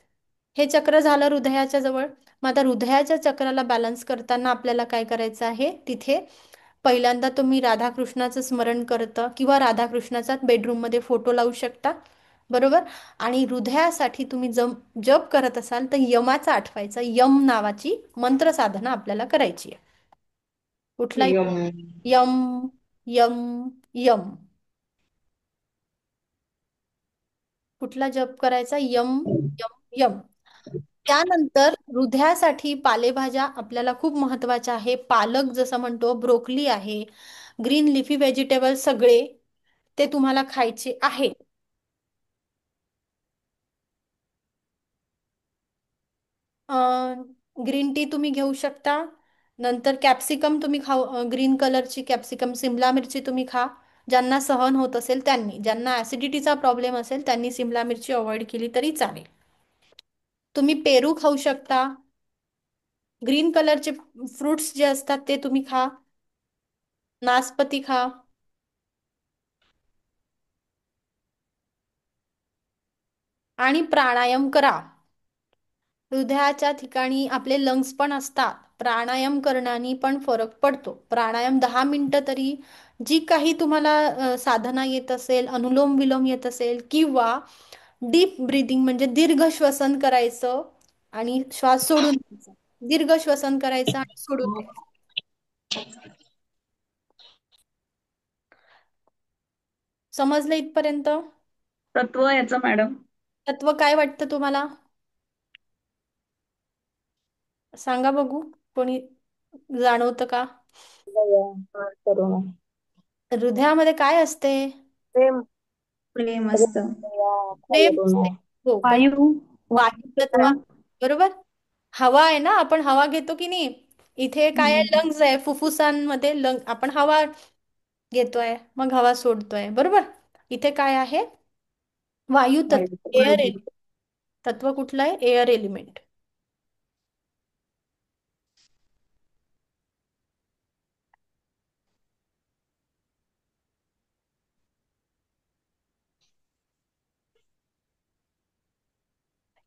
हे चक्र झालं हृदयाच्या जवळ. मग आता हृदयाच्या चक्राला बॅलन्स करताना आपल्याला काय करायचं आहे? तिथे पहिल्यांदा तुम्ही राधाकृष्णाचं स्मरण करतं किंवा राधाकृष्णाचा बेडरूममध्ये फोटो लावू शकता. बरोबर. आणि हृदयासाठी तुम्ही जप करत असाल तर यमाचा आठवायचा, यम नावाची मंत्र साधना आपल्याला करायची आहे. कुठलाही यम, यम, यम. कुठला जप करायचा? यम यम यम. त्यानंतर हृदयासाठी पालेभाज्या आपल्याला खूप महत्वाच्या आहे. पालक जसं म्हणतो, ब्रोकली आहे, ग्रीन लिफी व्हेजिटेबल सगळे ते तुम्हाला खायचे आहे. ग्रीन टी तुम्ही घेऊ शकता. नंतर कॅप्सिकम तुम्ही खाऊ, ग्रीन कलरची कॅप्सिकम, सिमला मिरची तुम्ही खा. ज्यांना सहन होत असेल त्यांनी, ज्यांना ऍसिडिटीचा प्रॉब्लेम असेल त्यांनी सिमला मिरची अवॉइड केली तरी चालेल. तुम्ही पेरू खाऊ शकता. ग्रीन कलरचे फ्रुट्स जे असतात ते तुम्ही खा. नासपती खा. आणि प्राणायाम करा. हृदयाच्या ठिकाणी आपले लंग्स पण असतात. प्राणायाम करण्याने पण फरक पडतो. प्राणायाम 10 मिनिटं तरी, जी काही तुम्हाला साधना येत असेल, अनुलोम विलोम येत असेल, किंवा डीप ब्रीदिंग म्हणजे दीर्घ श्वसन करायचं आणि श्वास सोडून द्यायचा. दीर्घ श्वसन करायचं आणि सोडून द्यायचं. समजलं इथपर्यंत? तत्व याचं मॅडम. तत्व काय वाटतं तुम्हाला? सांगा बघू, कोणी जाणवतं का? दया, करुणा, हृदयामध्ये काय असते? प्रेम, प्रेम प्रेम, असतं. दया, प्रेम करुणा. असते. हो, पण वायू. वायू तत्व, बरोबर. हवा आहे ना, आपण हवा घेतो की नाही. इथे काय आहे? हम्म. लंग्स आहे. फुफ्फुसांमध्ये लंग, आपण हवा घेतोय मग हवा सोडतोय, बरोबर. इथे काय आहे? वायू तत्व, एअर वायू. एलिमेंट. तत्व कुठलं आहे? Air element.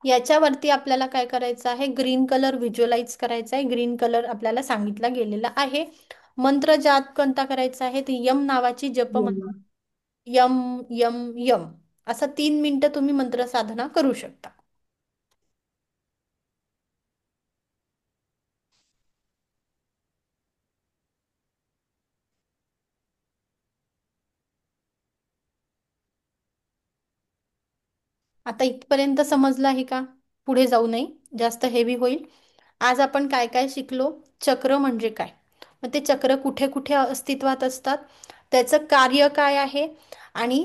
याच्यावरती आपल्याला काय करायचं आहे? ग्रीन कलर व्हिज्युअलाइज करायचा आहे. ग्रीन कलर आपल्याला सांगितला गेलेला आहे. मंत्र जाप कोणता करायचा आहे? ते यम नावाची जप मंत्र. यम यम यम, असा 3 मिनिटं तुम्ही मंत्र साधना करू शकता. आता इथपर्यंत समजलं आहे का? पुढे जाऊ नये, जास्त हेवी होईल. आज आपण काय काय शिकलो? चक्र म्हणजे काय, मग ते चक्र कुठे कुठे अस्तित्वात असतात, त्याचं कार्य काय आहे, आणि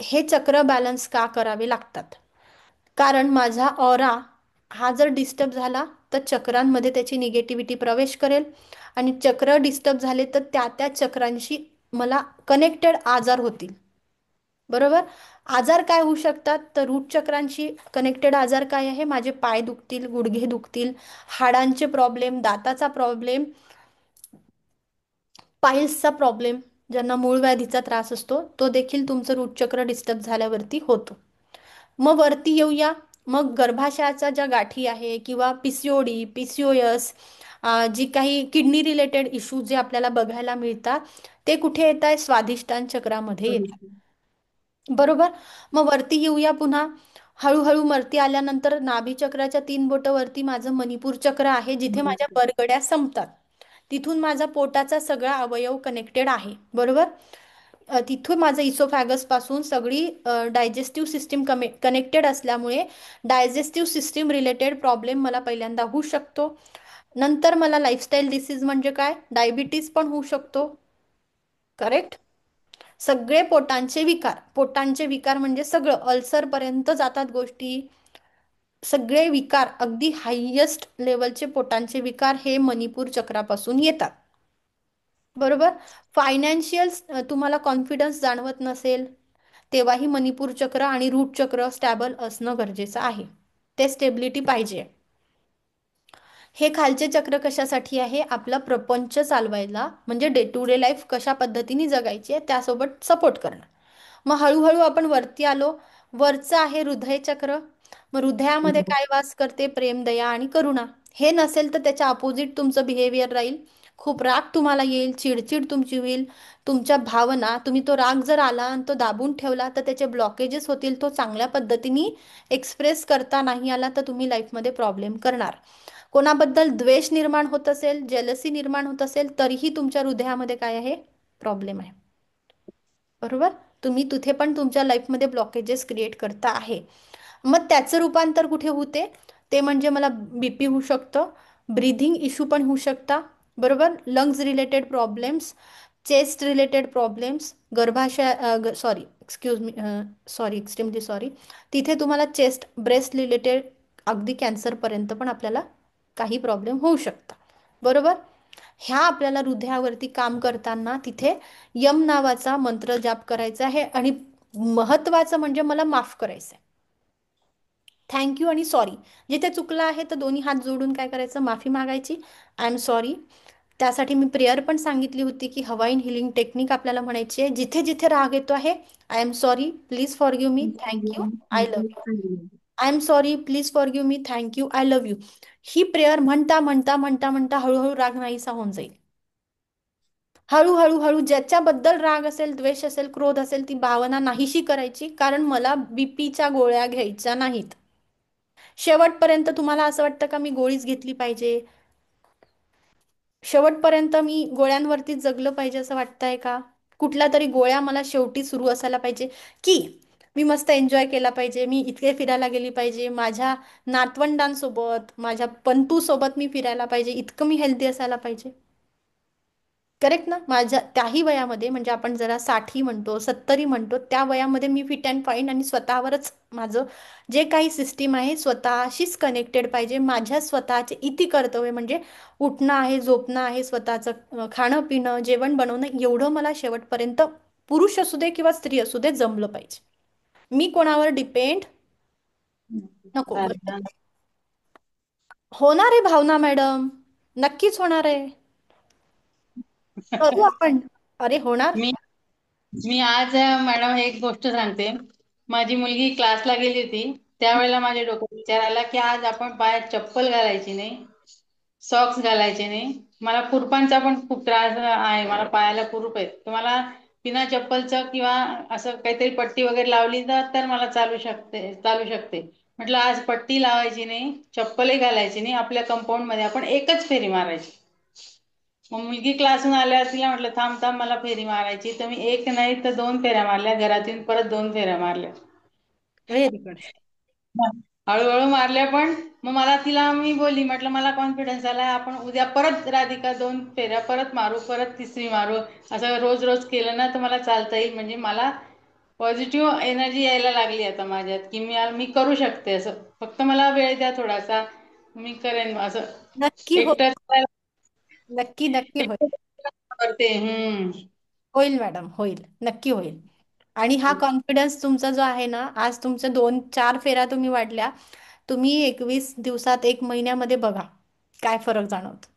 हे चक्र बॅलन्स का करावे लागतात. कारण माझा ऑरा हा जर डिस्टर्ब झाला तर चक्रांमध्ये त्याची निगेटिव्हिटी प्रवेश करेल, आणि चक्र डिस्टर्ब झाले तर त्या त्या चक्रांशी मला कनेक्टेड आजार होतील, बरोबर. आजार काय होऊ शकतात? तर रूट चक्रांशी कनेक्टेड आजार काय आहे? माझे पाय दुखतील, गुडघे दुखतील, हाडांचे प्रॉब्लेम, दाताचा प्रॉब्लेम, पाईल्सचा प्रॉब्लेम, ज्यांना मूळ व्याधीचा त्रास असतो तो देखील तुमचं रूट चक्र डिस्टर्ब झाल्यावरती होतो. मग वरती येऊया. मग गर्भाशयाच्या ज्या गाठी आहे, किंवा पीसीओडी, पीसीओएस, जी काही किडनी रिलेटेड इश्यूज जे आपल्याला बघायला मिळतात, ते कुठे येत आहे? स्वाधिष्ठान चक्रामध्ये येतात, बरोबर. मग वरती येऊया पुन्हा. हळूहळू वरती आल्यानंतर नाभी चक्राच्या 3 बोटं वरती माझं मणिपूर चक्र आहे, जिथे माझ्या बरगड्या संपतात. तिथून माझा पोटाचा सगळा अवयव कनेक्टेड आहे, बरोबर. तिथून माझं इसोफॅगस पासून सगळी डायजेस्टिव्ह सिस्टीम कनेक्टेड असल्यामुळे डायजेस्टिव्ह सिस्टीम रिलेटेड प्रॉब्लेम मला पहिल्यांदा होऊ शकतो. नंतर मला लाईफस्टाईल डिसीज म्हणजे काय? डायबिटीज पण होऊ शकतो, करेक्ट. सगळे पोटांचे विकार, पोटांचे विकार म्हणजे सगळं अल्सरपर्यंत जातात गोष्टी. सगळे विकार, अगदी हायेस्ट लेवलचे पोटांचे विकार हे मणिपूर चक्रापासून येतात, बरोबर. फायनान्शियल, तुम्हाला कॉन्फिडन्स जाणवत नसेल तेव्हाही मणिपूर चक्र आणि रूट चक्र स्टॅबल असणं गरजेचं आहे. ते स्टेबिलिटी पाहिजे. हे खालचे चक्र कशासाठी आहे? आपला प्रपंच चालवायला, म्हणजे डे टू डे लाईफ कशा पद्धतीने जगायची आहे त्यासोबत सपोर्ट करणं. मग हळूहळू आपण वरती आलो. वरचं आहे हृदय चक्र. मग हृदयामध्ये काय वास करते? प्रेम, दया आणि करुणा. हे नसेल तर त्याच्या अपोजिट तुमचं बिहेवियर राहील. खूप राग तुम्हाला येईल, चिडचिड तुमची होईल, तुमच्या भावना, तुम्ही तो राग जर आला आणि तो दाबून ठेवला तर त्याचे ब्लॉकेजेस होतील, तो चांगल्या पद्धतीने एक्सप्रेस करता नाही आला तर तुम्ही लाईफमध्ये प्रॉब्लेम करणार. कोणाबद्दल द्वेष निर्माण होत असेल, जेलसी निर्माण होत असेल, तरीही तुमच्या हृदयामध्ये काय आहे? प्रॉब्लेम आहे, बरोबर. तुम्ही तिथे पण तुमच्या लाईफमध्ये ब्लॉकेजेस क्रिएट करता आहे. मग त्याचं रूपांतर कुठे होते? ते म्हणजे मला BP होऊ शकतं, ब्रीथिंग इश्यू पण होऊ शकता, बरोबर, lungs related problems, chest related problems, गर्भाशय sorry excuse me sorry extremely sorry, तिथे तुम्हाला चेस्ट ब्रेस्ट रिलेटेड अगदी कॅन्सरपर्यंत पण आपल्याला काही प्रॉब्लेम होऊ शकतात, बरोबर. ह्या आपल्याला हृदयावरती काम करताना तिथे यम नावाचा मंत्र जाप करायचा आहे आणि महत्वाचं म्हणजे मला माफ करायचं आहे. थँक्यू आणि सॉरी. जिथे चुकलं आहे तर दोन्ही हात जोडून काय करायचं, माफी मागायची, आय एम सॉरी. त्यासाठी मी प्रेयर पण सांगितली होती की हवाईन हिलिंग टेक्निक आपल्याला म्हणायची आहे. जिथे जिथे राग येतो आहे, I am sorry, please forgive me, thank you, I love you. I am sorry, please forgive me, thank you, I love you. He prayer म्हणता म्हणता म्हणता म्हणता हळूहळू राग नाहीसा होऊन जाईल. हळूहळू हळू ज्याच्याबद्दल राग असेल, द्वेष असेल, क्रोध असेल, ती भावना नाहीशी करायची, कारण मला BPच्या गोळ्या घ्यायच्या नाहीत. शेवटपर्यंत तुम्हाला असं वाटतं का मी गोळीच घेतली पाहिजे, शेवटपर्यंत मी गोळ्यांवरतीच जगलं पाहिजे असं वाटतंय का? कुठल्या तरी गोळ्या मला शेवटी सुरू असायला पाहिजे, की मी मस्त एन्जॉय केला पाहिजे, मी इतके फिरायला गेली पाहिजे, माझ्या नातवंडांसोबत, माझ्या पंतूसोबत मी फिरायला पाहिजे, इतकं मी हेल्दी असायला पाहिजे. करेक्ट ना? माझ्या त्याही वयामध्ये, म्हणजे आपण जरा 60 म्हणतो, 70 म्हणतो, त्या वयामध्ये मी फिट अँड फाईन आणि स्वतःवरच माझं जे काही सिस्टीम आहे स्वतःशीच कनेक्टेड पाहिजे. माझ्या स्वतःचे इति कर्तव्य म्हणजे उठणं आहे, झोपणं आहे, स्वतःचं खाणं पिणं, जेवण बनवणं, एवढं मला शेवटपर्यंत पुरुष असू दे किंवा स्त्री असू दे जमलं पाहिजे. मी कोणावर डिपेंड नको. चालेल. होणार आहे भावना मॅडम, नक्कीच होणार आहे. करू आपण. अरे होणार. मी मी आज मॅडम एक गोष्ट सांगते. माझी मुलगी क्लासला गेली होती, त्यावेळेला माझ्या डोक्यात विचार आला की आज आपण पायात चप्पल घालायची नाही, सॉक्स घालायचे नाही. मला खुरपांचा पण खूप त्रास आहे, मला पायाला कुरूप आहेत, तर मला बिना चप्पलचं किंवा असं काहीतरी पट्टी वगैरे लावली तर मला चालू शकते. म्हटलं आज पट्टी लावायची नाही, चप्पलही घालायची नाही, आपल्या कंपाऊंड मध्ये आपण एकच फेरी मारायची. मग मुलगी क्लासून आल्यावर तिला म्हटलं थांब थांब मला फेरी मारायची, तर मी एक नाही तर 2 फेऱ्या मारल्या, घरात येऊन परत 2 फेऱ्या मारल्या. Very good. हळूहळू मारल्या. पण मग मला तिला मी बोलली, म्हटलं मला कॉन्फिडन्स आला, आपण उद्या परत राधिका 2 फेऱ्या परत मारू, परत तिसरी मारू, असं रोज रोज केलं ना तर मला चालता येईल. म्हणजे मला पॉझिटिव्ह एनर्जी यायला लागली आता माझ्यात, की मी करू शकते असं, फक्त मला वेळ द्या थोडासा, मी करेन असं. नक्की हो. एकटं नक्की नक्की होईल. करते. होईल मॅडम, होईल, नक्की होईल. आणि हा कॉन्फिडन्स तुमचा जो आहे ना, आज तुमच्या 2-4 फेऱ्या तुम्ही वाढल्या, तुम्ही 21 दिवसात, 1 महिन्यामध्ये बघा काय फरक जाणवतो.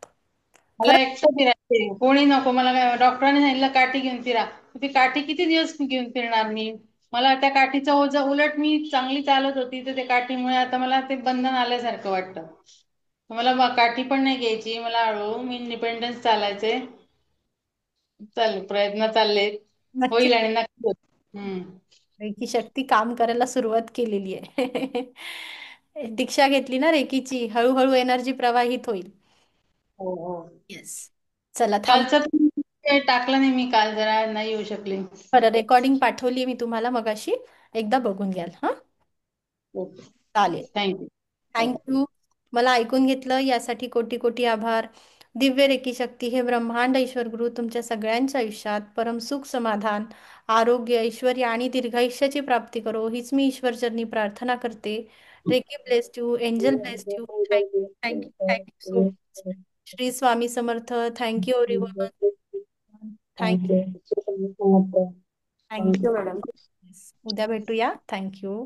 मला खरं. एकटं फिरायचे, कोणी नको मला. काय डॉक्टरांनी सांगितलं काठी घेऊन फिरा, ती काठी किती दिवस घेऊन फिरणार मी? मला त्या काठीचं ओझं, उलट मी चांगली चालत होती तर त्या काठीमुळे आता मला ते बंधन आल्यासारखं वाटतं. तर मला काठी पण नाही घ्यायची, मला हळूहळू मी इंडिपेंडन्स चालायचे. प्रयत्न चाललेत, नक्की. होईल आणि नक्की होईल. रेकी शक्ती काम करायला सुरुवात केलेली आहे. दीक्षा घेतली ना रेकीची, हळूहळू एनर्जी प्रवाहित होईल. हो हो. येस. चला थांब. कालचं टाकलं नाही मी, काल जरा नाही येऊ शकले. बरं, रेकॉर्डिंग पाठवली मी तुम्हाला मगाशी, एकदा बघून घ्याल. हां, ओके. चालेल. थँक्यू. थँक्यू. मला ऐकून घेतलं यासाठी कोटी कोटी आभार. दिव्य रेकी शक्ती हे ब्रह्मांड ईश्वर गुरु तुमच्या सगळ्यांच्या आयुष्यात परम सुख, समाधान, आरोग्य, ऐश्वर्य आणि दीर्घायुष्याची प्राप्ती करो, हीच मी ईश्वरचरणी प्रार्थना करते. Reiki blessed you, angel blessed you. Thank you, thank you, thank you so much. Shri Swami Samarth. Thank you everyone. Thank you. Thank you. Thank you madam. उद्या भेटूया. थँक्यू.